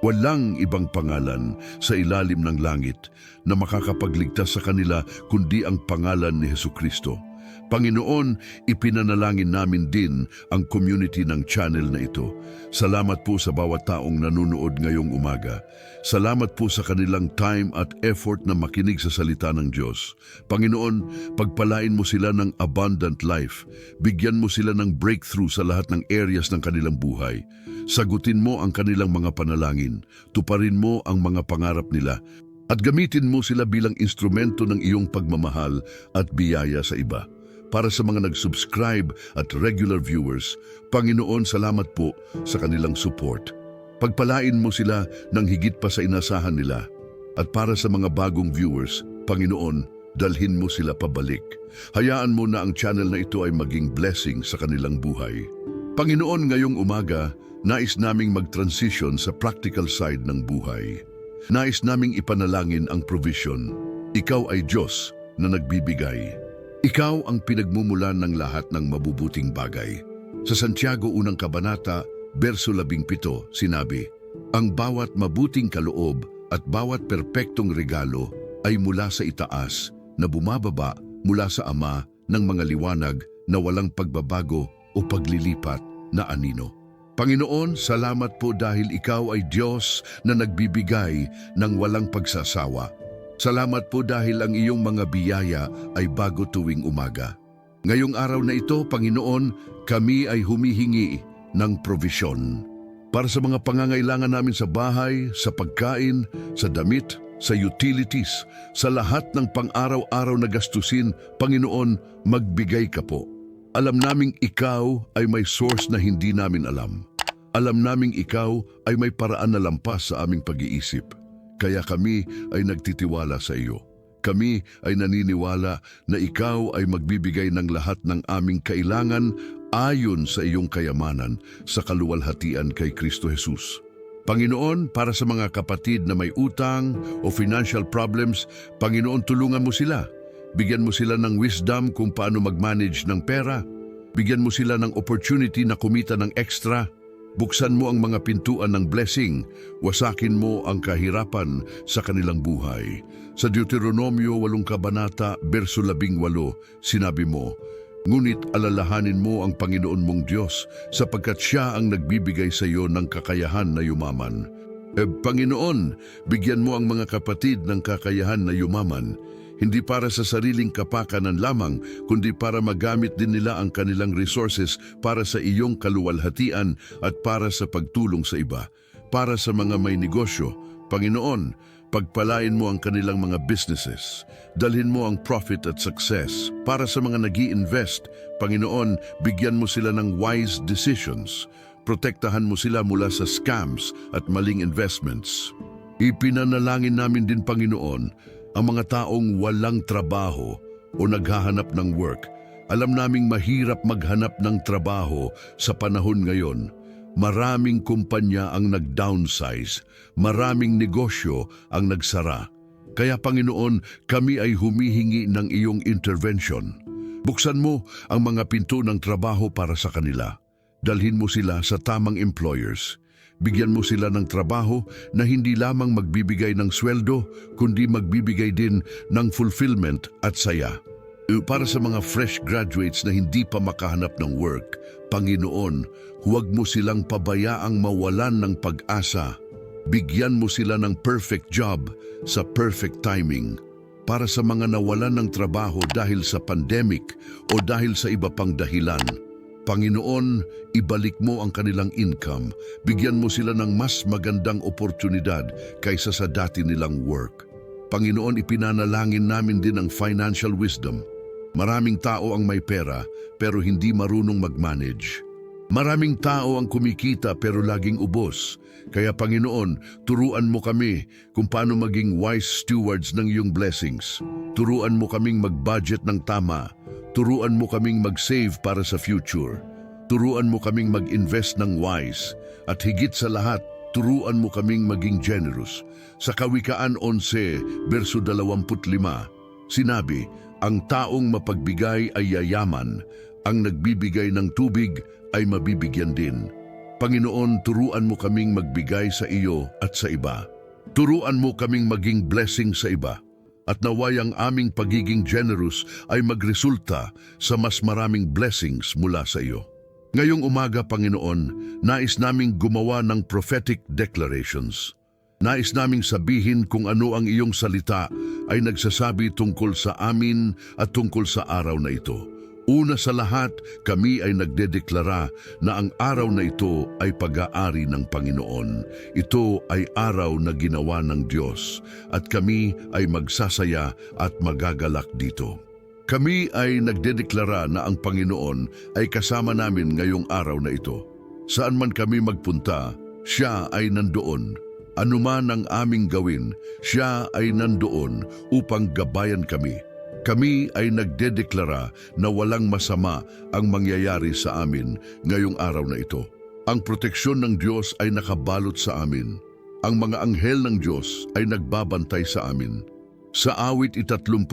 Walang ibang pangalan sa ilalim ng langit na makakapagligtas sa kanila kundi ang pangalan ni Hesukristo. Panginoon, ipinanalangin namin din ang community ng channel na ito. Salamat po sa bawat taong nanonood ngayong umaga. Salamat po sa kanilang time at effort na makinig sa salita ng Diyos. Panginoon, pagpalain mo sila ng abundant life. Bigyan mo sila ng breakthrough sa lahat ng areas ng kanilang buhay. Sagutin mo ang kanilang mga panalangin. Tuparin mo ang mga pangarap nila. At gamitin mo sila bilang instrumento ng iyong pagmamahal at biyaya sa iba. Para sa mga nag-subscribe at regular viewers, Panginoon, salamat po sa kanilang support. Pagpalain mo sila ng higit pa sa inasahan nila. At para sa mga bagong viewers, Panginoon, dalhin mo sila pabalik. Hayaan mo na ang channel na ito ay maging blessing sa kanilang buhay. Panginoon, ngayong umaga, nais naming mag-transition sa practical side ng buhay. Nais naming ipanalangin ang provision. Ikaw ay Diyos na nagbibigay. Ikaw ang pinagmumulan ng lahat ng mabubuting bagay. Sa Santiago unang kabanata, verso 17, sinabi, "Ang bawat mabuting kaloob at bawat perpektong regalo ay mula sa itaas na bumababa mula sa Ama ng mga liwanag na walang pagbabago o paglilipat na anino." Panginoon, salamat po dahil ikaw ay Diyos na nagbibigay ng walang pagsasawa. Salamat po dahil ang iyong mga biyaya ay bago tuwing umaga. Ngayong araw na ito, Panginoon, kami ay humihingi ng provisyon. Para sa mga pangangailangan namin sa bahay, sa pagkain, sa damit, sa utilities, sa lahat ng pang-araw-araw na gastusin, Panginoon, magbigay ka po. Alam naming ikaw ay may source na hindi namin alam. Alam naming ikaw ay may paraan na lampas sa aming pag-iisip. Kaya kami ay nagtitiwala sa iyo. Kami ay naniniwala na ikaw ay magbibigay ng lahat ng aming kailangan ayon sa iyong kayamanan sa kaluwalhatian kay Kristo Jesus. Panginoon, para sa mga kapatid na may utang o financial problems, Panginoon, tulungan mo sila. Bigyan mo sila ng wisdom kung paano mag-manage ng pera. Bigyan mo sila ng opportunity na kumita ng extra. Buksan mo ang mga pintuan ng blessing, wasakin mo ang kahirapan sa kanilang buhay. Sa Deuteronomio 8 kabanata, verso 18, sinabi mo, "Ngunit alalahanin mo ang Panginoon mong Diyos sapagkat Siya ang nagbibigay sa iyo ng kakayahan na yumaman." Panginoon, bigyan mo ang mga kapatid ng kakayahan na yumaman, hindi para sa sariling kapakanan lamang, kundi para magamit din nila ang kanilang resources para sa iyong kaluwalhatian at para sa pagtulong sa iba. Para sa mga may negosyo, Panginoon, pagpalain mo ang kanilang mga businesses. Dalhin mo ang profit at success. Para sa mga nag-i-invest, Panginoon, bigyan mo sila ng wise decisions. Protektahan mo sila mula sa scams at maling investments. Ipinanalangin namin din, Panginoon, ang mga taong walang trabaho o naghahanap ng work. Alam naming mahirap maghanap ng trabaho sa panahon ngayon. Maraming kumpanya ang nag-downsize, maraming negosyo ang nagsara. Kaya Panginoon, kami ay humihingi ng iyong intervention. Buksan mo ang mga pinto ng trabaho para sa kanila. Dalhin mo sila sa tamang employers. Bigyan mo sila ng trabaho na hindi lamang magbibigay ng sweldo, kundi magbibigay din ng fulfillment at saya. Para sa mga fresh graduates na hindi pa makahanap ng work, Panginoon, huwag mo silang pabayaang mawalan ng pag-asa. Bigyan mo sila ng perfect job sa perfect timing. Para sa mga nawalan ng trabaho dahil sa pandemic o dahil sa iba pang dahilan, Panginoon, ibalik mo ang kanilang income. Bigyan mo sila ng mas magandang oportunidad kaysa sa dati nilang work. Panginoon, ipinanalangin namin din ang financial wisdom. Maraming tao ang may pera pero hindi marunong mag-manage. Maraming tao ang kumikita pero laging ubos. Kaya Panginoon, turuan mo kami kung paano maging wise stewards ng iyong blessings. Turuan mo kaming mag-budget ng tama. Turuan mo kaming mag-save para sa future. Turuan mo kaming mag-invest ng wise. At higit sa lahat, turuan mo kaming maging generous. Sa Kawikaan 11, verso 25, sinabi, ang taong mapagbigay ay yayaman, ang nagbibigay ng tubig ay mabibigyan din. Panginoon, turuan mo kaming magbigay sa iyo at sa iba. Turuan mo kaming maging blessing sa iba. At naway ang aming pagiging generous ay magresulta sa mas maraming blessings mula sa iyo. Ngayong umaga, Panginoon, nais naming gumawa ng prophetic declarations. Nais naming sabihin kung ano ang iyong salita ay nagsasabi tungkol sa amin at tungkol sa araw na ito. Una sa lahat, kami ay nagdedeklara na ang araw na ito ay pag-aari ng Panginoon. Ito ay araw na ginawa ng Diyos at kami ay magsasaya at magagalak dito. Kami ay nagdedeklara na ang Panginoon ay kasama namin ngayong araw na ito. Saan man kami magpunta, siya ay nandoon. Anuman ang aming gawin, siya ay nandoon upang gabayan kami. Kami ay nagdedeklara na walang masama ang mangyayari sa amin ngayong araw na ito. Ang proteksyon ng Diyos ay nakabalot sa amin. Ang mga anghel ng Diyos ay nagbabantay sa amin. Sa awit 31,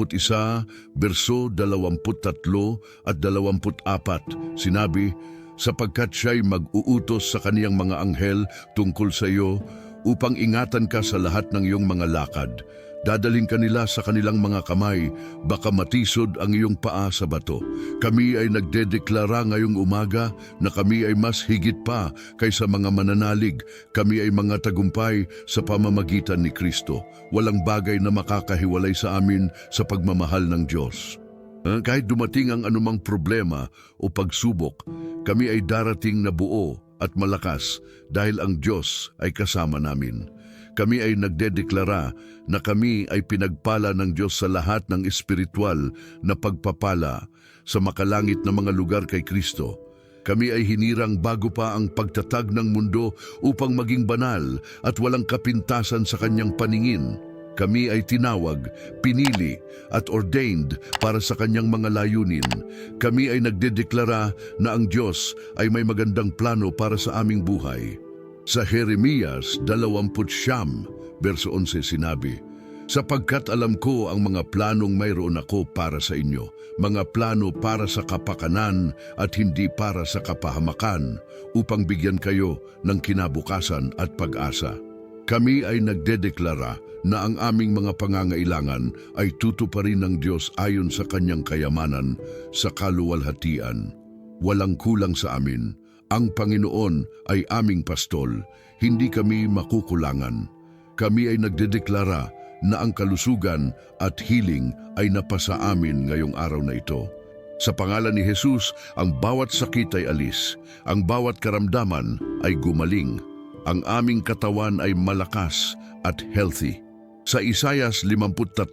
verso 23 at 24, sinabi, sapagkat siya'y mag-uutos sa kaniyang mga anghel tungkol sa iyo upang ingatan ka sa lahat ng iyong mga lakad. Dadaling kanila sa kanilang mga kamay, baka matisod ang iyong paa sa bato. Kami ay nagdedeklara ngayong umaga na kami ay mas higit pa kaysa mga mananalig. Kami ay mga tagumpay sa pamamagitan ni Kristo. Walang bagay na makakahiwalay sa amin sa pagmamahal ng Diyos. Kahit dumating ang anumang problema o pagsubok, kami ay darating na buo at malakas dahil ang Diyos ay kasama namin. Kami ay nagdedeklara na kami ay pinagpala ng Diyos sa lahat ng espiritual na pagpapala sa makalangit na mga lugar kay Kristo. Kami ay hinirang bago pa ang pagtatag ng mundo upang maging banal at walang kapintasan sa kanyang paningin. Kami ay tinawag, pinili at ordained para sa kanyang mga layunin. Kami ay nagdedeklara na ang Diyos ay may magandang plano para sa aming buhay. Sa Jeremias 20, verso 11 sinabi, sapagkat alam ko ang mga planong mayroon ako para sa inyo, mga plano para sa kapakanan at hindi para sa kapahamakan, upang bigyan kayo ng kinabukasan at pag-asa. Kami ay nagdedeklara na ang aming mga pangangailangan ay tutuparin ng Diyos ayon sa kanyang kayamanan sa kaluwalhatian. Walang kulang sa amin. Ang Panginoon ay aming pastol, hindi kami makukulangan. Kami ay nagdedeklara na ang kalusugan at healing ay napasa amin ngayong araw na ito. Sa pangalan ni Jesus, ang bawat sakit ay alis, ang bawat karamdaman ay gumaling, ang aming katawan ay malakas at healthy. Sa Isaias 53,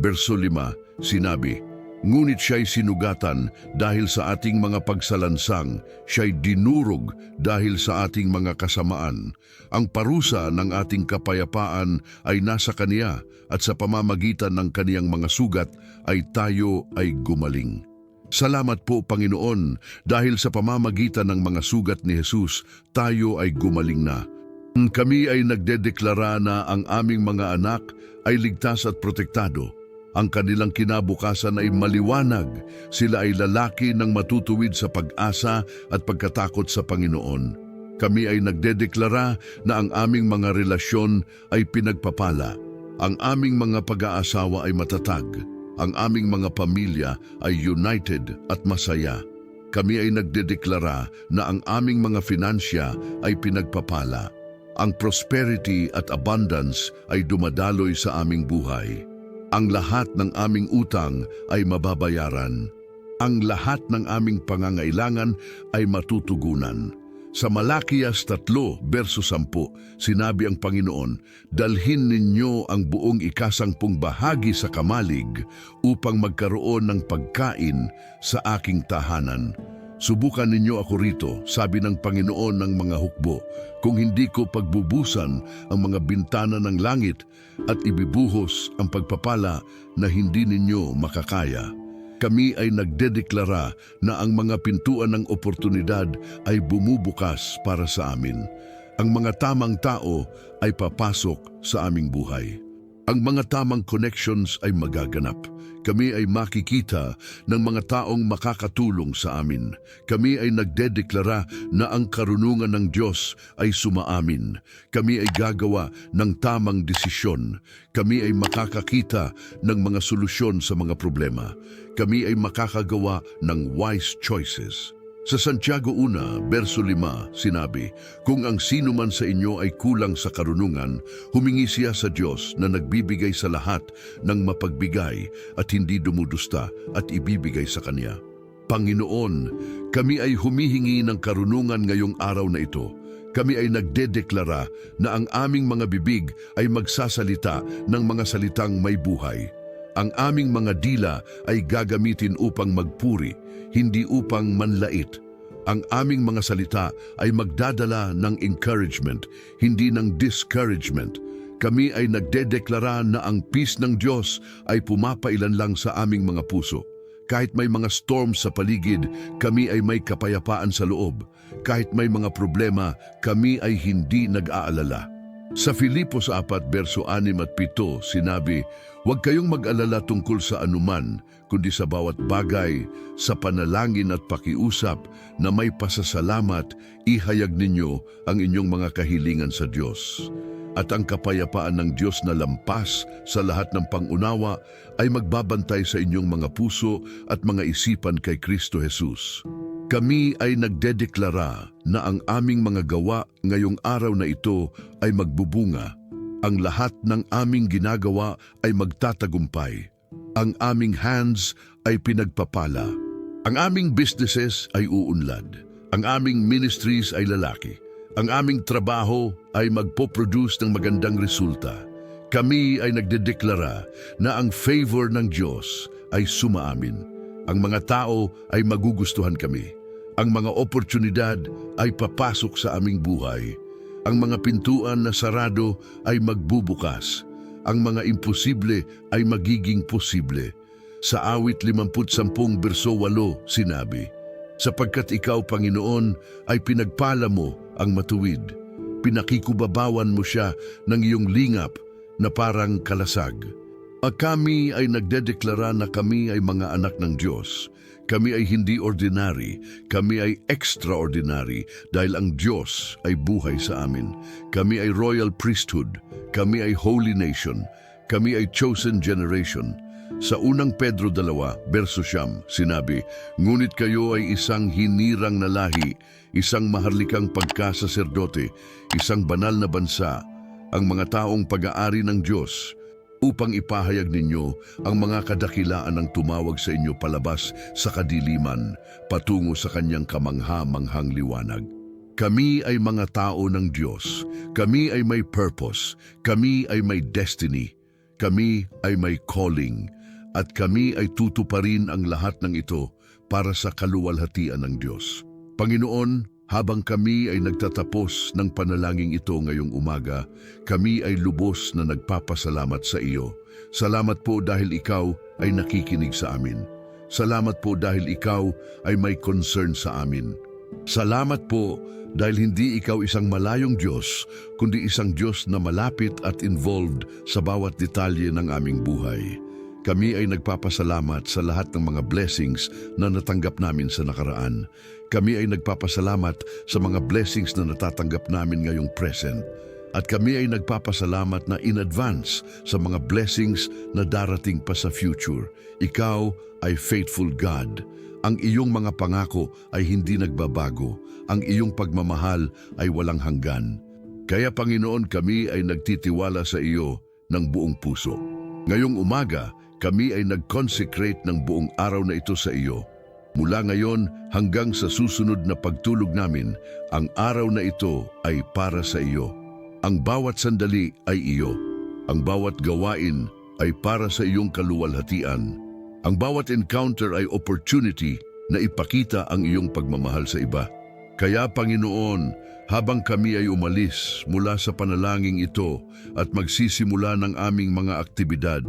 verso 5, sinabi, ngunit siya'y sinugatan dahil sa ating mga pagsalansang, siya'y dinurog dahil sa ating mga kasamaan. Ang parusa ng ating kapayapaan ay nasa kaniya at sa pamamagitan ng kaniyang mga sugat ay tayo ay gumaling. Salamat po Panginoon dahil sa pamamagitan ng mga sugat ni Jesus, tayo ay gumaling na. Kami ay nagdedeklara na ang aming mga anak ay ligtas at protektado. Ang kanilang kinabukasan ay maliwanag. Sila ay lalaki ng matutuwid sa pag-asa at pagkatakot sa Panginoon. Kami ay nagdedeklara na ang aming mga relasyon ay pinagpapala. Ang aming mga pag-aasawa ay matatag. Ang aming mga pamilya ay united at masaya. Kami ay nagdedeklara na ang aming mga finansya ay pinagpapala. Ang prosperity at abundance ay dumadaloy sa aming buhay. Ang lahat ng aming utang ay mababayaran. Ang lahat ng aming pangangailangan ay matutugunan. Sa Malakias 3:10, sinabi ang Panginoon, dalhin ninyo ang buong ika-10 bahagi sa kamalig upang magkaroon ng pagkain sa aking tahanan. Subukan ninyo ako rito, sabi ng Panginoon ng mga hukbo, kung hindi ko pagbubusan ang mga bintana ng langit at ibibuhos ang pagpapala na hindi ninyo makakaya. Kami ay nagdedeklara na ang mga pintuan ng oportunidad ay bumubukas para sa amin. Ang mga tamang tao ay papasok sa aming buhay. Ang mga tamang connections ay magaganap. Kami ay makikita ng mga taong makakatulong sa amin. Kami ay nagdedeklara na ang karunungan ng Diyos ay sumaamin. Kami ay gagawa ng tamang desisyon. Kami ay makakakita ng mga solusyon sa mga problema. Kami ay makakagawa ng wise choices. Sa Santiago 1:5 sinabi, kung ang sino man sa inyo ay kulang sa karunungan, humingi siya sa Diyos na nagbibigay sa lahat ng mapagbigay at hindi dumudusta at ibibigay sa Kanya. Panginoon, kami ay humihingi ng karunungan ngayong araw na ito. Kami ay nagdedeklara na ang aming mga bibig ay magsasalita ng mga salitang may buhay. Ang aming mga dila ay gagamitin upang magpuri, hindi upang manlait. Ang aming mga salita ay magdadala ng encouragement, hindi ng discouragement. Kami ay nagdedeklara na ang peace ng Diyos ay pumapailan lang sa aming mga puso. Kahit may mga storm sa paligid, kami ay may kapayapaan sa loob. Kahit may mga problema, kami ay hindi nag-aalala. Sa Filipos 4:6-7 sinabi, huwag kayong mag-alala tungkol sa anuman, kundi sa bawat bagay, sa panalangin at pakiusap na may pasasalamat, ihayag ninyo ang inyong mga kahilingan sa Diyos. At ang kapayapaan ng Diyos na lampas sa lahat ng pangunawa ay magbabantay sa inyong mga puso at mga isipan kay Kristo Jesus. Kami ay nagdedeklara na ang aming mga gawa ngayong araw na ito ay magbubunga. Ang lahat ng aming ginagawa ay magtatagumpay. Ang aming hands ay pinagpapala. Ang aming businesses ay uunlad. Ang aming ministries ay lalaki. Ang aming trabaho ay magpo-produce ng magandang resulta. Kami ay nagdedeklara na ang favor ng Diyos ay sumaamin. Ang mga tao ay magugustuhan kami. Ang mga oportunidad ay papasok sa aming buhay. Ang mga pintuan na sarado ay magbubukas. Ang mga imposible ay magiging posible. Sa awit 50:10 sinabi, sapagkat ikaw, Panginoon, ay pinagpala mo ang matuwid. Pinakikubabawan mo siya ng iyong lingap na parang kalasag. Kami ay nagdedeklara na kami ay mga anak ng Diyos. Kami ay hindi ordinary, kami ay extraordinary dahil ang Diyos ay buhay sa amin. Kami ay royal priesthood, kami ay holy nation, kami ay chosen generation. Sa unang Pedro 2:9 sinabi, ngunit kayo ay isang hinirang na lahi, isang maharlikang pagkasaserdote, isang banal na bansa, ang mga taong pag-aari ng Diyos, upang ipahayag ninyo ang mga kadakilaan ng tumawag sa inyo palabas sa kadiliman, patungo sa kanyang kamangha-manghang liwanag. Kami ay mga tao ng Diyos. Kami ay may purpose. Kami ay may destiny. Kami ay may calling. At kami ay tutuparin ang lahat ng ito para sa kaluwalhatian ng Diyos. Panginoon, habang kami ay nagtatapos ng panalangin ito ngayong umaga, kami ay lubos na nagpapasalamat sa iyo. Salamat po dahil ikaw ay nakikinig sa amin. Salamat po dahil ikaw ay may concern sa amin. Salamat po dahil hindi ikaw isang malayong Diyos, kundi isang Diyos na malapit at involved sa bawat detalye ng aming buhay. Kami ay nagpapasalamat sa lahat ng mga blessings na natanggap namin sa nakaraan. Kami ay nagpapasalamat sa mga blessings na natatanggap namin ngayong present. At kami ay nagpapasalamat na in advance sa mga blessings na darating pa sa future. Ikaw ay faithful God. Ang iyong mga pangako ay hindi nagbabago. Ang iyong pagmamahal ay walang hanggan. Kaya Panginoon, kami ay nagtitiwala sa iyo ng buong puso. Ngayong umaga, kami ay nag-consecrate ng buong araw na ito sa iyo. Mula ngayon hanggang sa susunod na pagtulog namin, ang araw na ito ay para sa iyo. Ang bawat sandali ay iyo. Ang bawat gawain ay para sa iyong kaluwalhatian. Ang bawat encounter ay opportunity na ipakita ang iyong pagmamahal sa iba. Kaya Panginoon, habang kami ay umalis mula sa panalangin ito at magsisimula ng aming mga aktibidad,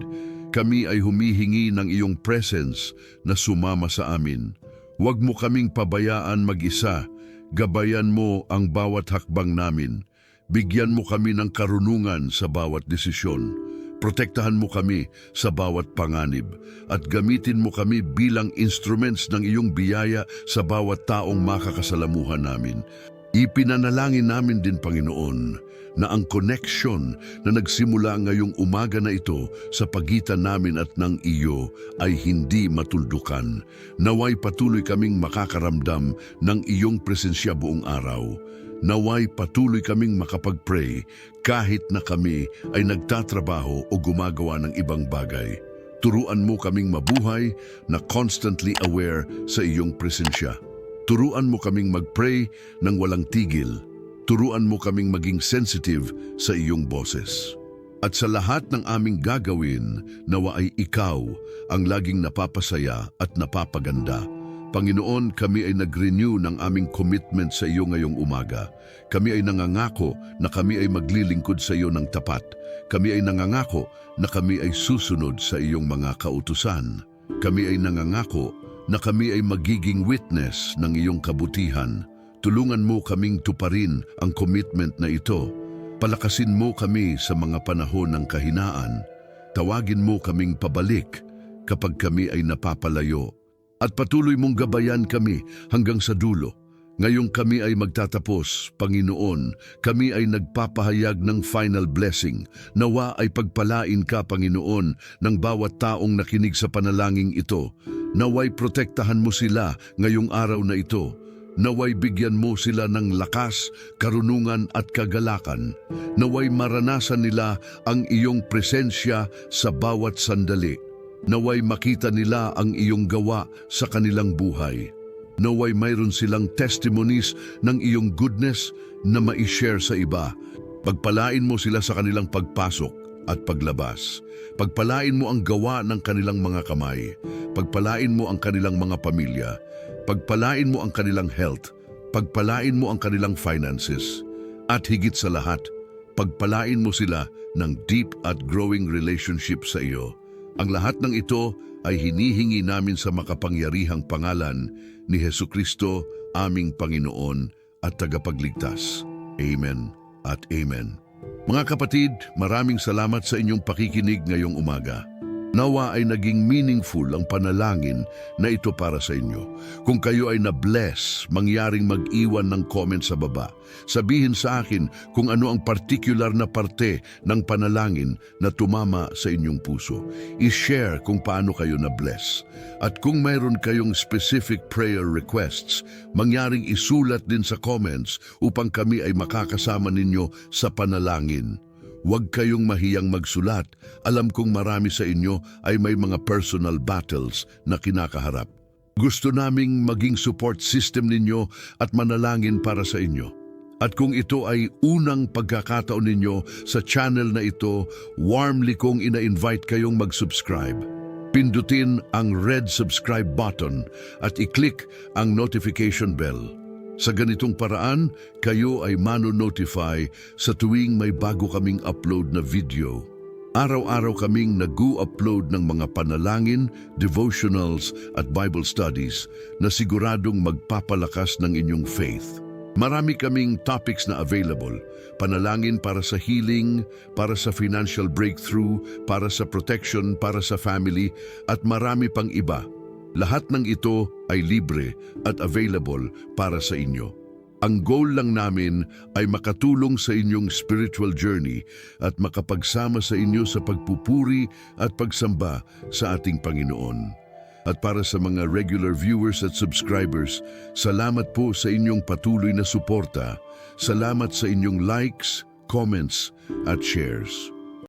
kami ay humihingi ng iyong presence na sumama sa amin. Huwag mo kaming pabayaan mag-isa. Gabayan mo ang bawat hakbang namin. Bigyan mo kami ng karunungan sa bawat desisyon. Protektahan mo kami sa bawat panganib at gamitin mo kami bilang instruments ng iyong biyaya sa bawat taong makakasalamuhan namin. Ipinanalangin namin din, Panginoon, na ang connection na nagsimula ngayong umaga na ito sa pagitan namin at ng iyo ay hindi matuldukan. Naway patuloy kaming makakaramdam ng iyong presensya buong araw. Naway patuloy kaming makapag-pray kahit na kami ay nagtatrabaho o gumagawa ng ibang bagay. Turuan mo kaming mabuhay na constantly aware sa iyong presensya. Turuan mo kaming mag-pray ng walang tigil. Turuan mo kaming maging sensitive sa iyong boses. At sa lahat ng aming gagawin, nawa ay ikaw ang laging napapasaya at napapaganda. Panginoon, kami ay nag-renew ng aming commitment sa iyo ngayong umaga. Kami ay nangangako na kami ay maglilingkod sa iyo ng tapat. Kami ay nangangako na kami ay susunod sa iyong mga kautusan. Kami ay nangangako na kami ay magiging witness ng iyong kabutihan. Tulungan mo kaming tuparin ang commitment na ito. Palakasin mo kami sa mga panahon ng kahinaan. Tawagin mo kaming pabalik kapag kami ay napapalayo. At patuloy mong gabayan kami hanggang sa dulo. Ngayong kami ay magtatapos, Panginoon, kami ay nagpapahayag ng final blessing. Nawa ay pagpalain ka, Panginoon, ng bawat taong nakinig sa panalangin ito. Naway protektahan mo sila ngayong araw na ito. Naway bigyan mo sila ng lakas, karunungan at kagalakan. Naway maranasan nila ang iyong presensya sa bawat sandali. Naway makita nila ang iyong gawa sa kanilang buhay. Naway mayroon silang testimonies ng iyong goodness na ma-share sa iba. Pagpalain mo sila sa kanilang pagpasok at paglabas. Pagpalain mo ang gawa ng kanilang mga kamay. Pagpalain mo ang kanilang mga pamilya. Pagpalain mo ang kanilang health. Pagpalain mo ang kanilang finances. At higit sa lahat, pagpalain mo sila ng deep at growing relationship sa iyo. Ang lahat ng ito ay hinihingi namin sa makapangyarihang pangalan ni Hesukristo, aming Panginoon at Tagapagligtas. Amen at Amen. Mga kapatid, maraming salamat sa inyong pakikinig ngayong umaga. Nawa ay naging meaningful ang panalangin na ito para sa inyo. Kung kayo ay na-bless, mangyaring mag-iwan ng comment sa baba. Sabihin sa akin kung ano ang particular na parte ng panalangin na tumama sa inyong puso. I-share kung paano kayo na-bless. At kung mayroon kayong specific prayer requests, mangyaring isulat din sa comments upang kami ay makakasama ninyo sa panalangin. Huwag kayong mahiyang magsulat. Alam kong marami sa inyo ay may mga personal battles na kinakaharap. Gusto naming maging support system ninyo at manalangin para sa inyo. At kung ito ay unang pagkakataon ninyo sa channel na ito, warmly kong ina-invite kayong mag-subscribe. Pindutin ang red subscribe button at i-click ang notification bell. Sa ganitong paraan, kayo ay mano-notify sa tuwing may bago kaming upload na video. Araw-araw kaming nag-upload ng mga panalangin, devotionals at Bible studies na siguradong magpapalakas ng inyong faith. Marami kaming topics na available. Panalangin para sa healing, para sa financial breakthrough, para sa protection, para sa family, at marami pang iba. Lahat ng ito ay libre at available para sa inyo. Ang goal lang namin ay makatulong sa inyong spiritual journey at makapagsama sa inyo sa pagpupuri at pagsamba sa ating Panginoon. At para sa mga regular viewers at subscribers, salamat po sa inyong patuloy na suporta. Salamat sa inyong likes, comments at shares.